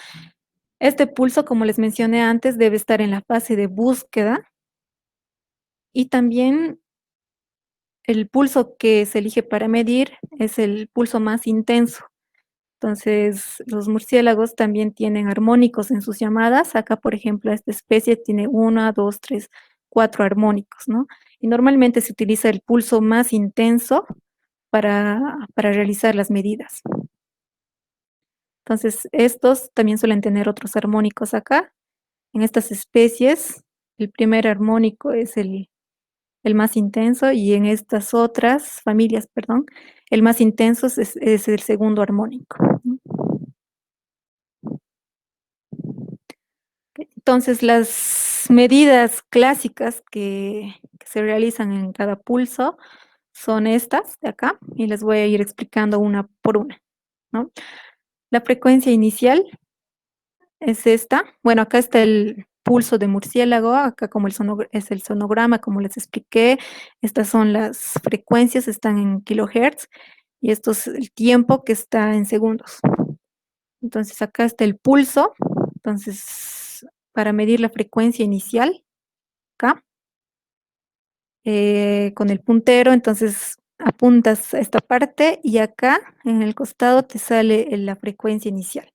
Este pulso, como les mencioné antes, debe estar en la fase de búsqueda y también el pulso que se elige para medir es el pulso más intenso. Entonces, los murciélagos también tienen armónicos en sus llamadas. Acá, por ejemplo, esta especie tiene 1, 2, 3, 4 armónicos, ¿no? Y normalmente se utiliza el pulso más intenso para realizar las medidas. Entonces, estos también suelen tener otros armónicos acá. En estas especies, el primer armónico es el más intenso y en estas otras familias, perdón, el más intenso es el segundo armónico, ¿no? Entonces, las medidas clásicas que se realizan en cada pulso son estas de acá y les voy a ir explicando una por una, ¿no? La frecuencia inicial es esta. Bueno, acá está el pulso de murciélago, acá como es el sonograma, como les expliqué. Estas son las frecuencias, están en kilohertz y esto es el tiempo que está en segundos. Entonces, acá está el pulso. Entonces, para medir la frecuencia inicial, acá, con el puntero, entonces apuntas a esta parte y acá en el costado te sale la frecuencia inicial.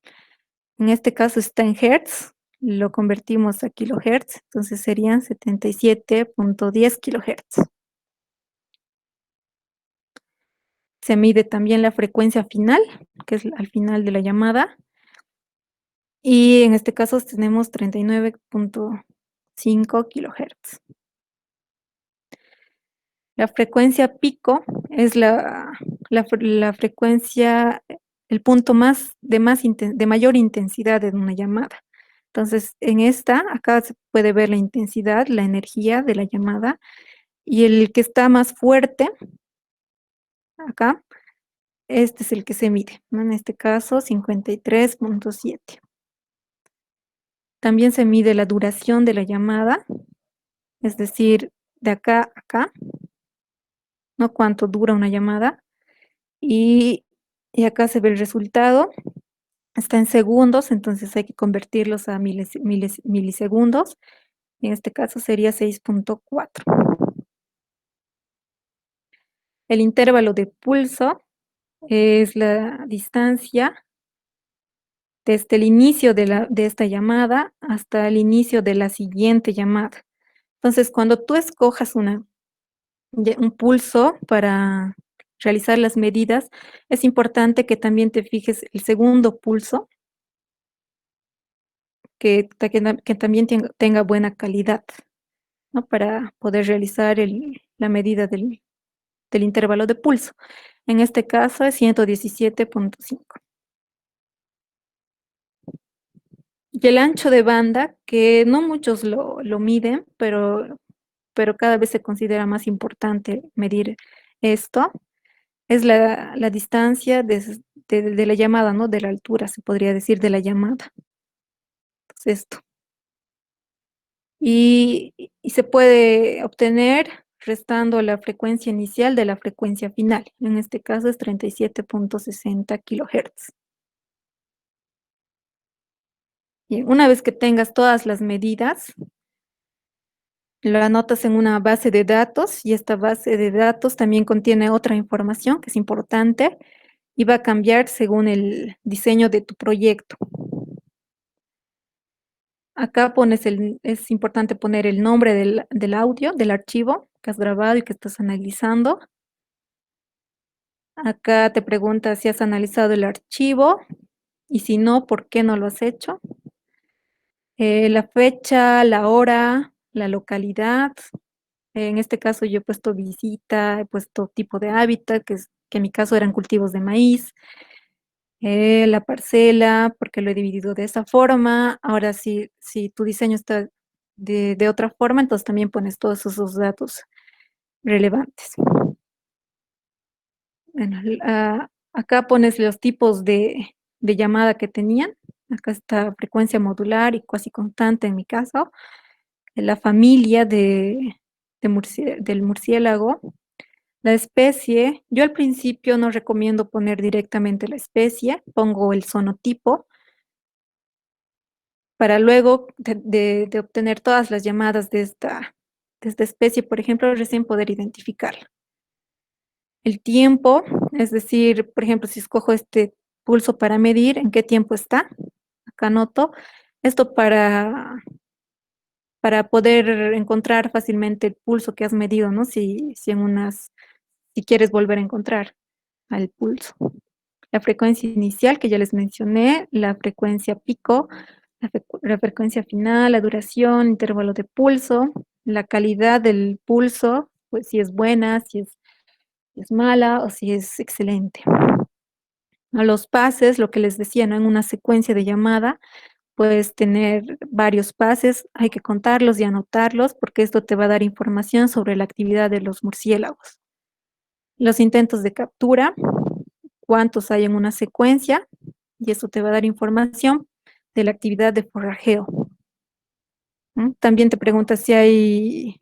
En este caso está en hertz, lo convertimos a kilohertz, entonces serían 77.10 kilohertz. Se mide también la frecuencia final, que es al final de la llamada, y en este caso tenemos 39.5 kilohertz. La frecuencia pico es la frecuencia, el punto de mayor intensidad en una llamada. Entonces, en esta, acá se puede ver la intensidad, la energía de la llamada, y el que está más fuerte, acá, este es el que se mide, ¿no? En este caso, 53.7. También se mide la duración de la llamada, es decir, de acá a acá, ¿no? Cuánto dura una llamada. Y, y acá se ve el resultado, está en segundos, entonces hay que convertirlos a milisegundos. En este caso sería 6.4. El intervalo de pulso es la distancia desde el inicio de esta llamada hasta el inicio de la siguiente llamada. Entonces, cuando tú escojas un pulso para realizar las medidas, es importante que también te fijes el segundo pulso, que también tenga buena calidad, ¿no? Para poder realizar la medida del intervalo de pulso. En este caso es 117.5. Y el ancho de banda, que no muchos lo miden, pero cada vez se considera más importante medir esto, es la distancia de la llamada, ¿no? De la altura, se podría decir, de la llamada. Entonces, esto. y se puede obtener restando la frecuencia inicial de la frecuencia final. En este caso es 37.60 kilohertz. Bien, una vez que tengas todas las medidas, lo anotas en una base de datos y esta base de datos también contiene otra información que es importante y va a cambiar según el diseño de tu proyecto. Acá es importante poner el nombre del audio, del archivo que has grabado y que estás analizando. Acá te pregunta si has analizado el archivo y si no, ¿por qué no lo has hecho? La fecha, la hora, la localidad. En este caso yo he puesto visita, he puesto tipo de hábitat, que en mi caso eran cultivos de maíz. La parcela, porque lo he dividido de esa forma. Ahora, si tu diseño está de otra forma, entonces también pones todos esos datos relevantes. Bueno, acá pones los tipos de llamada que tenían. Acá está frecuencia modular y cuasi constante en mi caso. La familia del murciélago. La especie, yo al principio no recomiendo poner directamente la especie, pongo el sonotipo para luego de obtener todas las llamadas de esta especie, por ejemplo, recién poder identificarla. El tiempo, es decir, por ejemplo, si escojo este pulso para medir, ¿en qué tiempo está? Acá anoto. Esto para poder encontrar fácilmente el pulso que has medido, ¿no? Si quieres volver a encontrar al pulso. La frecuencia inicial, que ya les mencioné, la frecuencia pico, la frecuencia final, la duración, intervalo de pulso, la calidad del pulso, pues si es buena, si es mala o si es excelente. A los pases, lo que les decía, ¿no? En una secuencia de llamada, puedes tener varios pases, hay que contarlos y anotarlos porque esto te va a dar información sobre la actividad de los murciélagos. Los intentos de captura, cuántos hay en una secuencia, y eso te va a dar información de la actividad de forrajeo. También te pregunta si hay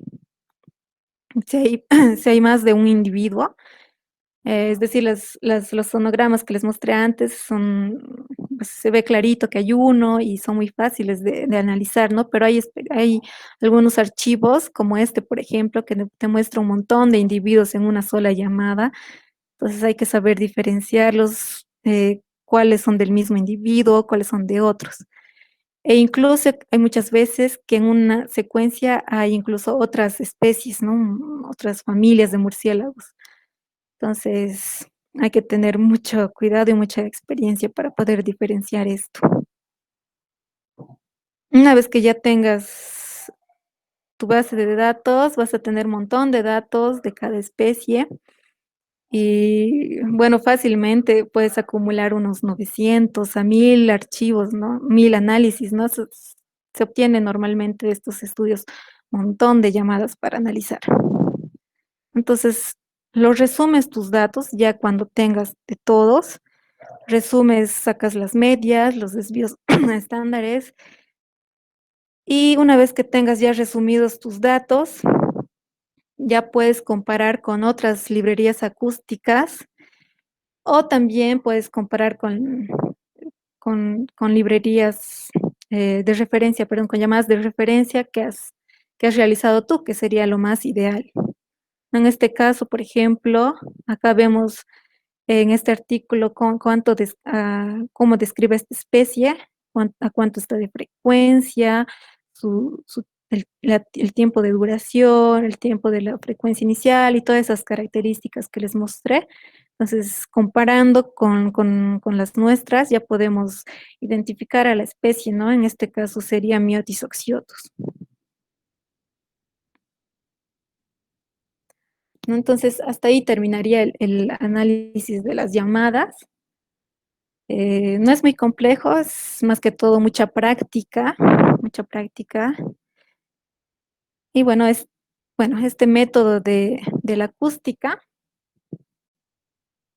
más de un individuo. Es decir, los sonogramas que les mostré antes pues, se ve clarito que hay uno y son muy fáciles de analizar, ¿no? Pero hay algunos archivos, como este, por ejemplo, que te muestra un montón de individuos en una sola llamada. Entonces hay que saber diferenciarlos, cuáles son del mismo individuo, cuáles son de otros. E incluso hay muchas veces que en una secuencia hay incluso otras especies, ¿no? Otras familias de murciélagos. Entonces, hay que tener mucho cuidado y mucha experiencia para poder diferenciar esto. Una vez que ya tengas tu base de datos, vas a tener un montón de datos de cada especie y, bueno, fácilmente puedes acumular unos 900 a 1000 archivos, ¿no? 1000 análisis, ¿no? Se obtiene normalmente de estos estudios un montón de llamadas para analizar. Entonces, los resumes tus datos ya cuando tengas de todos. Resumes, sacas las medias, los desvíos estándares y una vez que tengas ya resumidos tus datos, ya puedes comparar con otras librerías acústicas o también puedes comparar con librerías de referencia, perdón, con llamadas de referencia que has realizado tú, que sería lo más ideal. En este caso, por ejemplo, acá vemos en este artículo cómo describe esta especie, a cuánto está de frecuencia, el tiempo de duración, el tiempo de la frecuencia inicial y todas esas características que les mostré. Entonces, comparando con las nuestras, ya podemos identificar a la especie, ¿no? En este caso sería Myotis oxyotus, ¿no? Entonces, hasta ahí terminaría el análisis de las llamadas. No es muy complejo, es más que todo mucha práctica, mucha práctica. Y bueno, este método de la acústica,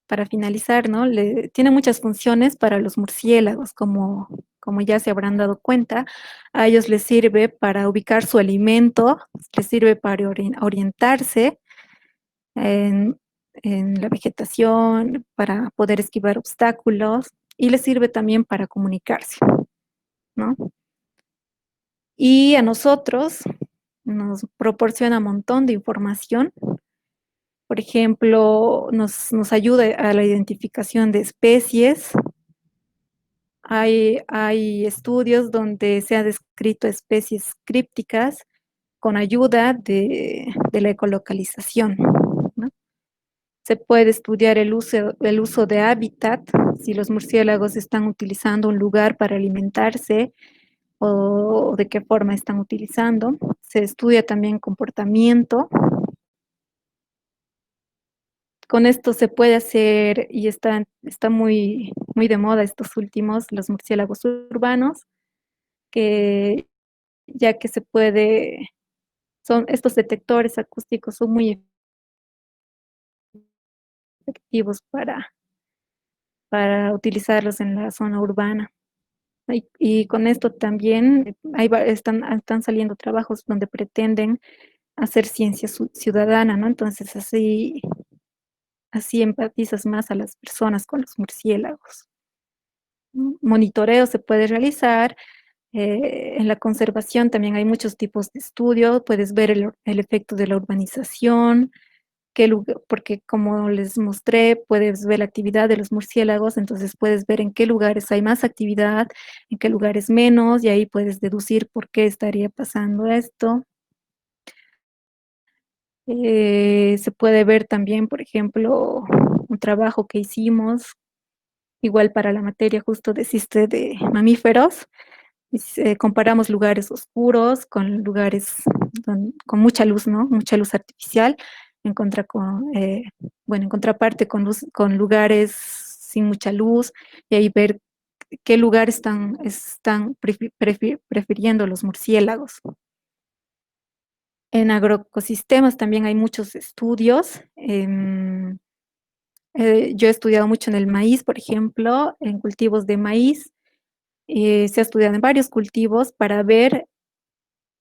para finalizar, ¿no? Tiene muchas funciones para los murciélagos, como como ya se habrán dado cuenta, a ellos les sirve para ubicar su alimento, les sirve para orientarse en, en la vegetación, para poder esquivar obstáculos y les sirve también para comunicarse, ¿no? Y a nosotros nos proporciona un montón de información. Por ejemplo, nos ayuda a la identificación de especies. Hay estudios donde se ha descrito especies crípticas con ayuda de la ecolocalización, ¿no? Se puede estudiar el uso de hábitat, si los murciélagos están utilizando un lugar para alimentarse o de qué forma están utilizando. Se estudia también comportamiento. Con esto se puede hacer, y está muy de moda estos últimos, los murciélagos urbanos, que ya que estos detectores acústicos son muy efectivos para utilizarlos en la zona urbana. Y con esto también están saliendo trabajos donde pretenden hacer ciencia ciudadana, ¿no? Entonces así empatizas más a las personas con los murciélagos. Monitoreo se puede realizar. En la conservación también hay muchos tipos de estudio. Puedes ver el efecto de la urbanización, porque como les mostré, puedes ver la actividad de los murciélagos, entonces puedes ver en qué lugares hay más actividad, en qué lugares menos, y ahí puedes deducir por qué estaría pasando esto. Se puede ver también, por ejemplo, un trabajo que hicimos, igual para la materia justo de mamíferos. Comparamos lugares oscuros con lugares con mucha luz, ¿no? Mucha luz artificial, en contraparte con lugares sin mucha luz, y ahí ver qué lugar están prefiriendo los murciélagos. En agroecosistemas también hay muchos estudios. Yo he estudiado mucho en el maíz, por ejemplo, en cultivos de maíz. Se ha estudiado en varios cultivos para ver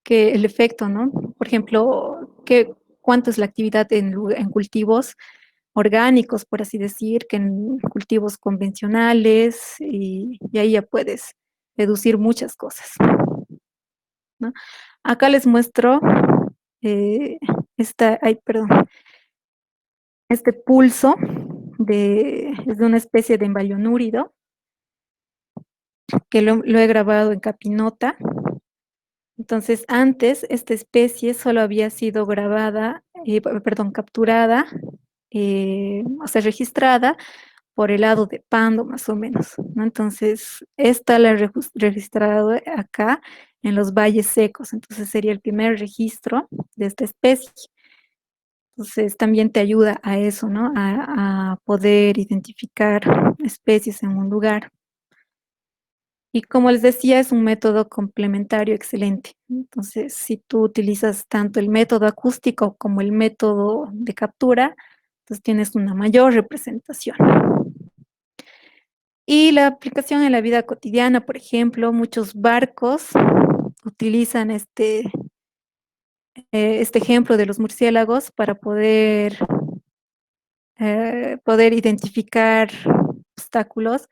que el efecto, ¿no? Por ejemplo, cuánto es la actividad en cultivos orgánicos, por así decir, que en cultivos convencionales, y ahí ya puedes deducir muchas cosas, ¿no? Acá les muestro eh, perdón, este pulso es de una especie de embrionúrido que lo he grabado en capinota. Entonces, antes esta especie solo había sido capturada, o sea, registrada por el lado de Pando, más o menos, ¿no? Entonces, esta la he registrado acá en los valles secos, entonces sería el primer registro de esta especie. Entonces, también te ayuda a eso, ¿no? A poder identificar especies en un lugar. Y como les decía, es un método complementario excelente. Entonces, si tú utilizas tanto el método acústico como el método de captura, entonces tienes una mayor representación. Y la aplicación en la vida cotidiana, por ejemplo, muchos barcos utilizan este ejemplo de los murciélagos para poder identificar obstáculos.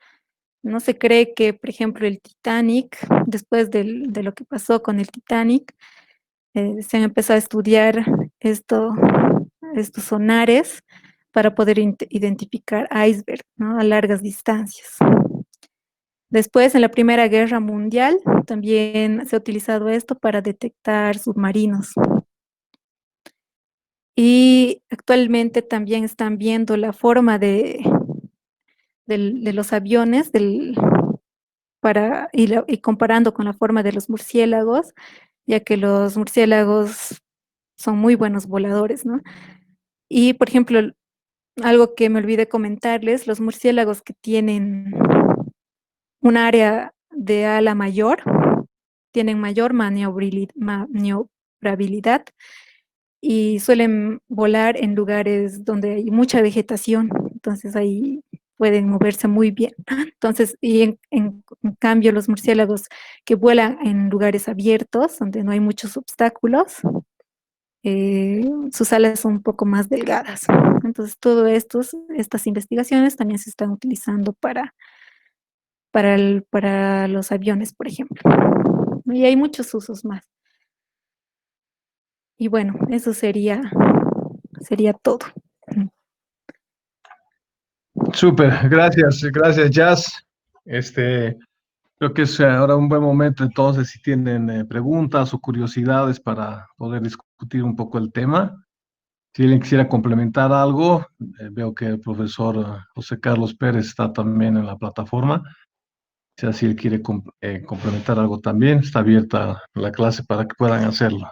No se cree que, por ejemplo, el Titanic, después de lo que pasó con el Titanic, se han empezado a estudiar estos sonares para poder identificar iceberg, ¿no? A largas distancias. Después, en la Primera Guerra Mundial, también se ha utilizado esto para detectar submarinos. Y actualmente también están viendo la forma de los aviones y comparando con la forma de los murciélagos, ya que los murciélagos son muy buenos voladores, ¿no? Y, por ejemplo, algo que me olvidé comentarles, los murciélagos que tienen un área de ala mayor, tienen mayor maniobrabilidad y suelen volar en lugares donde hay mucha vegetación, entonces ahí pueden moverse muy bien. Entonces, y En cambio, los murciélagos que vuelan en lugares abiertos, donde no hay muchos obstáculos, sus alas son un poco más delgadas. Entonces, estas investigaciones también se están utilizando para los aviones, por ejemplo. Y hay muchos usos más. Y bueno, eso sería todo. Súper, gracias, Jazz. Este, creo que es ahora un buen momento, entonces, si tienen preguntas o curiosidades para poder discutir un poco el tema. Si alguien quisiera complementar algo, veo que el profesor José Carlos Pérez está también en la plataforma. O sea, si él quiere complementar algo también, está abierta la clase para que puedan hacerlo.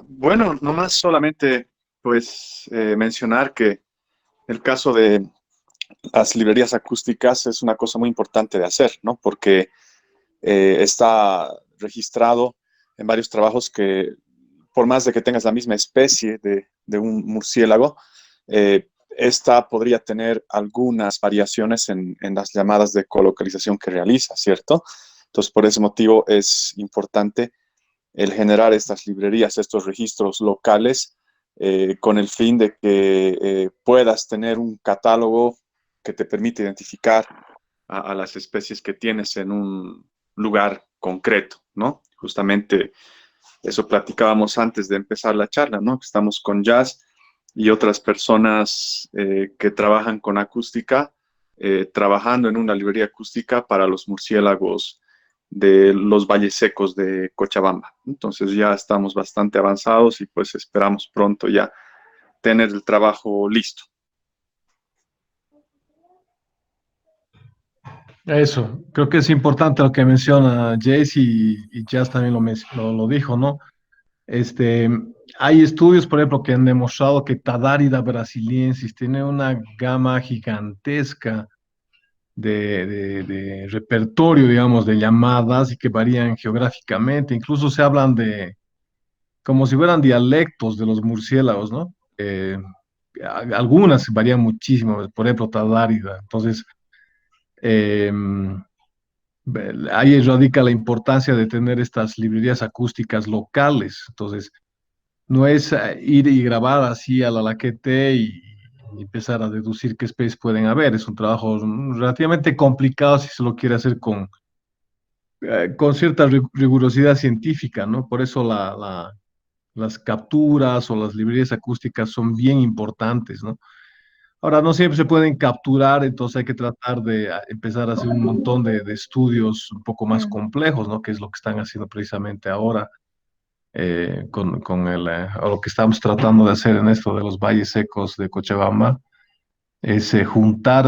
Bueno, nomás solamente pues mencionar que el caso de las librerías acústicas es una cosa muy importante de hacer, ¿no? Porque está registrado en varios trabajos que por más de que tengas la misma especie de un murciélago, esta podría tener algunas variaciones en las llamadas de colocalización que realiza, ¿cierto? Entonces, por ese motivo es importante el generar estas librerías, estos registros locales, con el fin de que puedas tener un catálogo que te permite identificar a las especies que tienes en un lugar concreto, ¿no? Justamente eso platicábamos antes de empezar la charla, ¿no? Que estamos con Jazz y otras personas que trabajan con acústica, trabajando en una librería acústica para los murciélagos de los valles secos de Cochabamba. Entonces ya estamos bastante avanzados y pues esperamos pronto ya tener el trabajo listo. Eso, creo que es importante lo que menciona Jace y Jazz también lo dijo, ¿no? Este, hay estudios, por ejemplo, que han demostrado que Tadarida brasiliensis tiene una gama gigantesca de repertorio, digamos, de llamadas y que varían geográficamente. Incluso se hablan de como si fueran dialectos de los murciélagos, ¿no? Algunas varían muchísimo, por ejemplo, Tadarida. Entonces, eh, ahí radica la importancia de tener estas librerías acústicas locales. Entonces, no es ir y grabar así a la laquete y empezar a deducir qué especies pueden haber. Es un trabajo relativamente complicado si se lo quiere hacer con cierta rigurosidad científica, ¿no? Por eso las capturas o las librerías acústicas son bien importantes, ¿no? Ahora, no siempre se pueden capturar, entonces hay que tratar de empezar a hacer un montón de estudios un poco más Mm. complejos, ¿no? Que es lo que están haciendo precisamente ahora o lo que estamos tratando de hacer en esto de los valles secos de Cochabamba, es juntar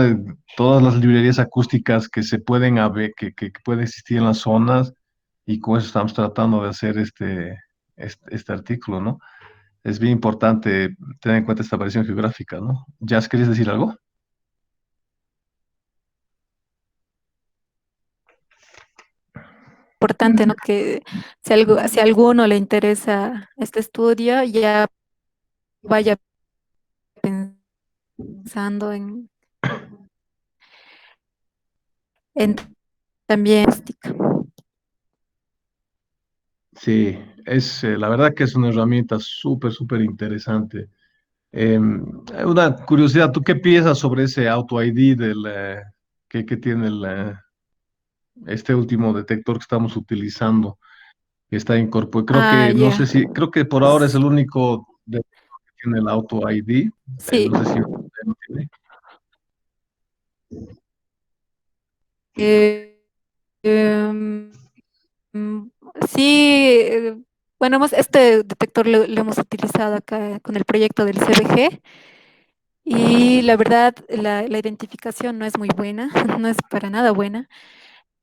todas las librerías acústicas que se pueden haber, que pueden existir en las zonas, y con eso estamos tratando de hacer este artículo, ¿no? Es bien importante tener en cuenta esta variación geográfica, ¿no? ¿Jazz, querías decir algo? Importante, ¿no? Que si a alguno le interesa este estudio, ya vaya pensando en también acústica. Sí, la verdad que es una herramienta súper interesante. Una curiosidad, ¿tú qué piensas sobre ese Auto ID que tiene este último detector que estamos utilizando, que está incorporado? Creo Ah, que, no sé ya. si, creo que por ahora es el único detector que tiene el Auto ID. Sí. No sé si lo tiene. Eh, em, mm, sí, bueno, este detector lo hemos utilizado acá con el proyecto del CBG y la verdad la identificación no es muy buena, no es para nada buena.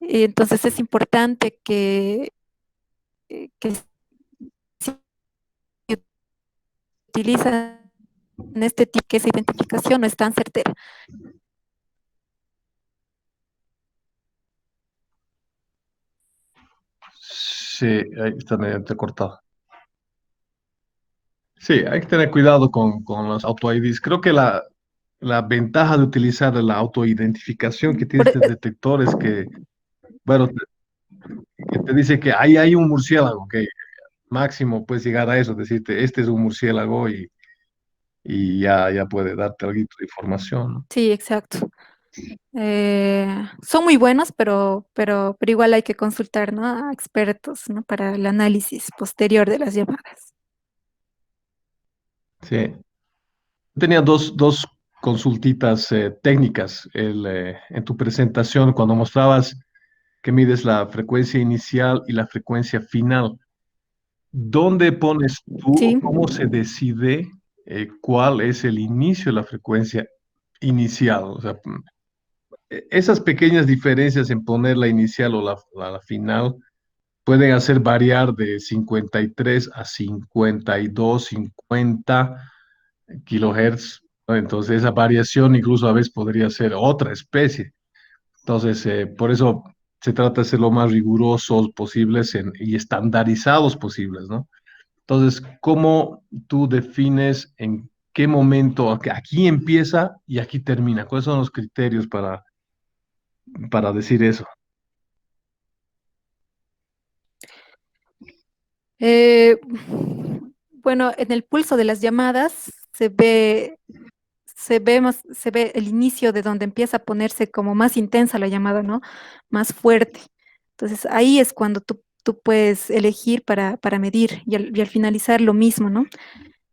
Entonces es importante que si utilizan este tipo, que esa identificación no es tan certera. Sí, ahí está medio cortado. Sí, hay que tener cuidado con los auto-IDs. Creo que la ventaja de utilizar la autoidentificación que tiene Por- este detector es que, bueno, que te dice que ahí hay un murciélago, que máximo puedes llegar a eso, decirte, este es un murciélago y ya puede darte algo de información, ¿no? sí, exacto. Son muy buenos, pero igual hay que consultar, ¿no? A expertos, ¿no? Para el análisis posterior de las llamadas. Sí. Tenía dos consultitas técnicas en tu presentación cuando mostrabas que mides la frecuencia inicial y la frecuencia final. ¿Dónde pones tú o Sí. cómo se decide cuál es el inicio de la frecuencia inicial? O sea, esas pequeñas diferencias en poner la inicial o la final pueden hacer variar de 53 a 52, 50 kilohertz, ¿no? Entonces, esa variación incluso a veces podría ser otra especie. Entonces, por eso se trata de ser lo más rigurosos posibles y estandarizados posibles, ¿no? Entonces, ¿cómo tú defines en qué momento aquí empieza y aquí termina? ¿Cuáles son los criterios para decir eso? Eh, bueno, en el pulso de las llamadas se ve el inicio de donde empieza a ponerse como más intensa la llamada, ¿no? Más fuerte. Entonces ahí es cuando tú puedes elegir para medir y al finalizar lo mismo, ¿no?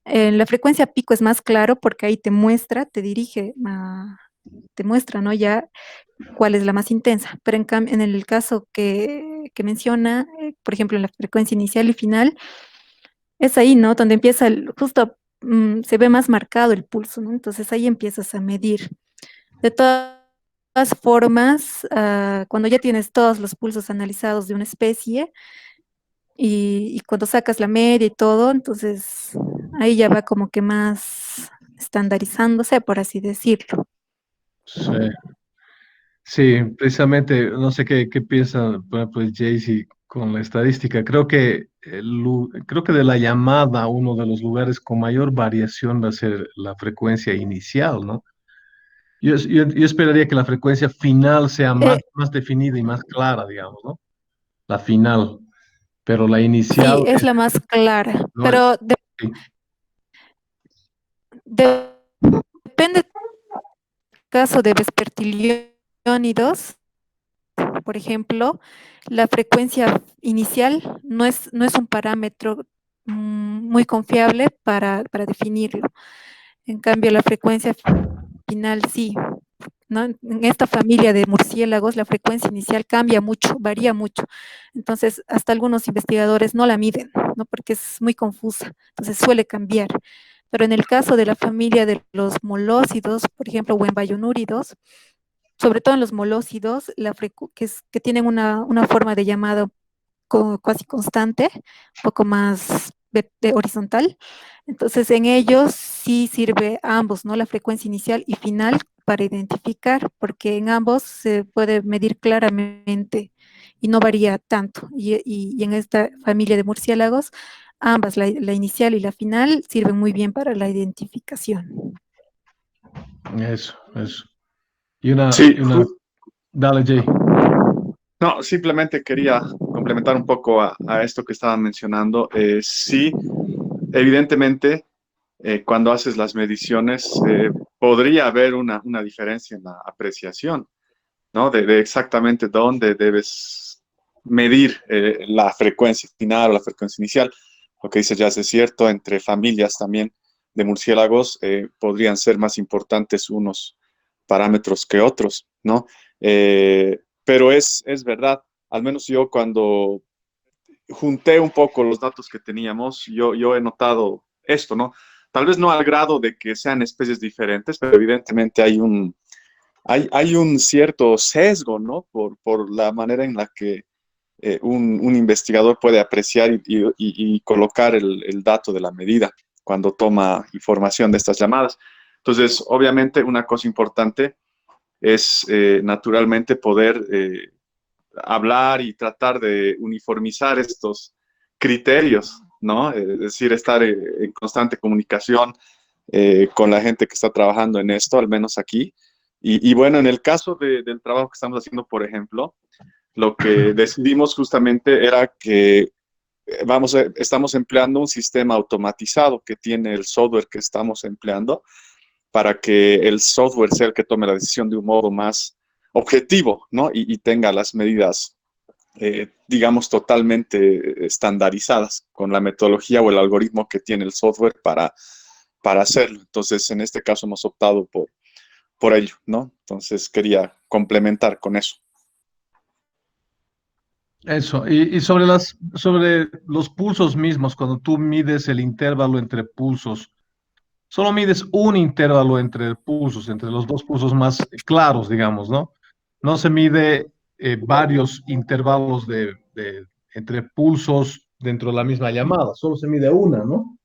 En la frecuencia pico es más claro porque ahí te muestra, te dirige, te muestra, ¿no? Ya cuál es la más intensa. Pero en el caso que menciona, por ejemplo, en la frecuencia inicial y final, es ahí, ¿no? Donde empieza justo se ve más marcado el pulso, ¿no? Entonces ahí empiezas a medir. De todas formas, cuando ya tienes todos los pulsos analizados de una especie y cuando sacas la media y todo, entonces ahí ya va como que más estandarizándose, por así decirlo. Sí, sí, precisamente, no sé qué piensa, por ejemplo, Jaycee con la estadística. Creo que de la llamada, uno de los lugares con mayor variación va a ser la frecuencia inicial, ¿no? Yo esperaría que la frecuencia final sea Eh, más definida y más clara, digamos, ¿no? La final, pero la sí, inicial es la más clara, no es. pero Sí, depende del caso de vespertiliónidos. Por ejemplo, la frecuencia inicial no es un parámetro muy confiable para definirlo. En cambio, la frecuencia final sí, ¿no? En esta familia de murciélagos, la frecuencia inicial cambia mucho, varía mucho. Entonces, hasta algunos investigadores no la miden, ¿no? Porque es muy confusa. Entonces, suele cambiar. Pero en el caso de la familia de los molósidos, por ejemplo, o embayonúridos, sobre todo en los molósidos, que tienen una forma de llamado casi constante, un poco más de horizontal. Entonces, en ellos sí sirve a ambos, ¿no? La frecuencia inicial y final para identificar, porque en ambos se puede medir claramente y no varía tanto. Y en esta familia de murciélagos, ambas, la inicial y la final, sirven muy bien para la identificación. eso. Sí, Dale, Jay. no, simplemente quería complementar un poco a esto que estaban mencionando. Sí, evidentemente, cuando haces las mediciones, podría haber una diferencia en la apreciación, ¿no? De exactamente dónde debes medir la frecuencia final o la frecuencia inicial. Lo que dice ya es cierto, entre familias también de murciélagos podrían ser más importantes unos parámetros que otros, ¿no? Pero es verdad, al menos yo cuando junté un poco los datos que teníamos, yo he notado esto, ¿no? Tal vez no al grado de que sean especies diferentes, pero evidentemente hay un cierto sesgo, ¿no? Por la manera en la que un investigador puede apreciar y colocar el dato de la medida cuando toma información de estas llamadas. Entonces, obviamente, una cosa importante es naturalmente poder hablar y tratar de uniformizar estos criterios, ¿no? Es decir, estar en constante comunicación con la gente que está trabajando en esto, al menos aquí. Y bueno, en el caso del trabajo que estamos haciendo, por ejemplo, lo que decidimos justamente era que estamos empleando un sistema automatizado que tiene el software que estamos empleando para que el software sea el que tome la decisión de un modo más objetivo, ¿no? Y tenga las medidas, digamos, totalmente estandarizadas con la metodología o el algoritmo que tiene el software para hacerlo. Entonces, en este caso hemos optado por ello, ¿no? Entonces, quería complementar con eso. Eso, y sobre los pulsos mismos, cuando tú mides el intervalo entre pulsos, solo mides un intervalo entre pulsos, entre los dos pulsos más claros, digamos, ¿no? No se mide varios intervalos entre pulsos dentro de la misma llamada, solo se mide una, ¿no?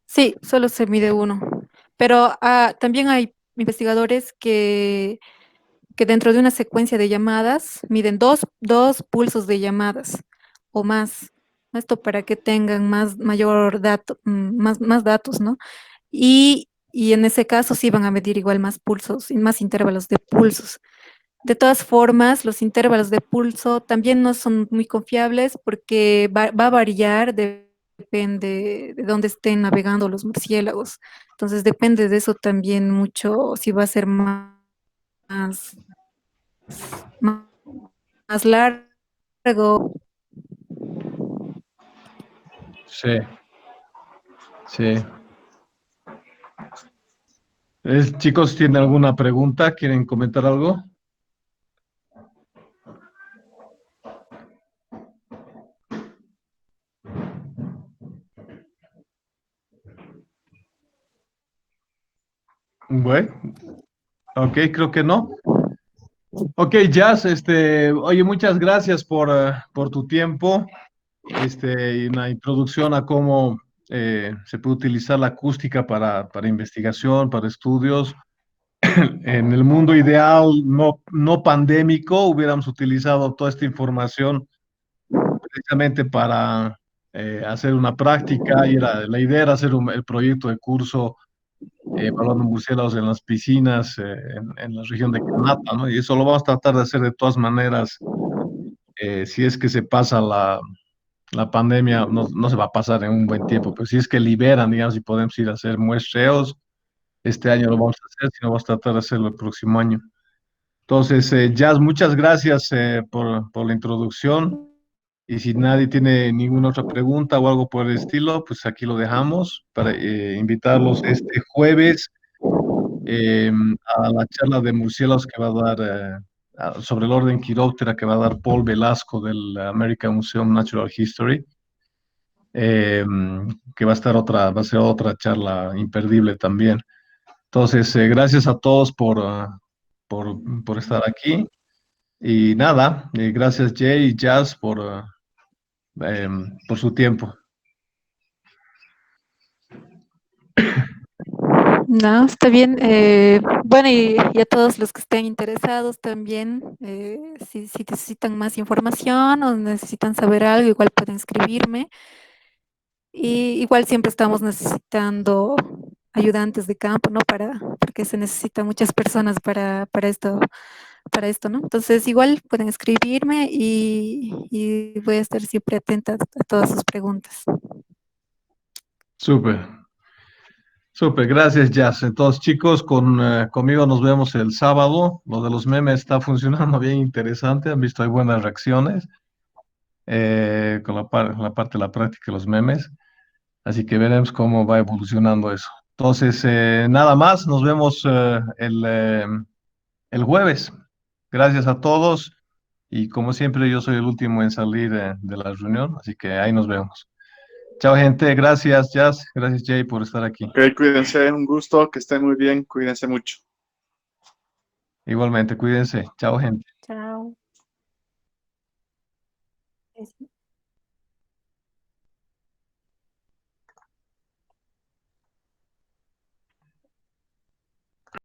Sí, solo se mide uno. Pero también hay investigadores que dentro de una secuencia de llamadas miden dos pulsos de llamadas o más. Esto para que tengan mayor dato, más datos, ¿no? Y en ese caso sí van a medir igual más pulsos y más intervalos de pulsos. De todas formas, los intervalos de pulso también no son muy confiables porque va a variar, depende de dónde estén navegando los murciélagos. Entonces depende de eso también mucho si va a ser más, más, más largo. Sí, sí. Chicos, ¿tienen alguna pregunta? ¿Quieren comentar algo? Bueno, ok, creo que no. Ok, Jazz, oye, muchas gracias por tu tiempo, y una introducción a cómo se puede utilizar la acústica para investigación, para estudios. En el mundo ideal, no pandémico, hubiéramos utilizado toda esta información precisamente para hacer una práctica y la idea era hacer el proyecto de curso evaluando murciélagos en las piscinas en la región de Canapa, ¿no? Y eso lo vamos a tratar de hacer de todas maneras. Si es que se pasa la pandemia, no se va a pasar en un buen tiempo, pero si es que liberan, digamos, y podemos ir a hacer muestreos, este año lo vamos a hacer, si no vamos a tratar de hacerlo el próximo año. Entonces, Jazz, muchas gracias por la introducción. Y si nadie tiene ninguna otra pregunta o algo por el estilo, pues aquí lo dejamos para invitarlos este jueves eh, a la charla de murciélagos que va a dar sobre el orden Quiróptera que va a dar Paul Velasco del American Museum of Natural History, eh, que va a ser otra charla imperdible también. Entonces, gracias a todos por estar aquí. Y nada, gracias Jay y Jazz por su tiempo. No, está bien. Bueno, y a todos los que estén interesados también, si necesitan más información o necesitan saber algo, igual pueden escribirme. Y igual siempre estamos necesitando ayudantes de campo, ¿no? Porque se necesitan muchas personas para esto, ¿no? Entonces, igual pueden escribirme y voy a estar siempre atenta a todas sus preguntas. Súper, súper, gracias Jazz. Entonces, chicos, conmigo nos vemos el sábado. Lo de los memes está funcionando bien interesante. Han visto, hay buenas reacciones con la parte de la práctica de los memes. Así que veremos cómo va evolucionando eso. Entonces, nada más, nos vemos el jueves. Gracias a todos. Y como siempre, yo soy el último en salir de la reunión, así que ahí nos vemos. Chao, gente. Gracias, Jazz. Gracias, Jay, por estar aquí. Ok, cuídense, un gusto, que estén muy bien, cuídense mucho. Igualmente, cuídense. Chao, gente. Chao.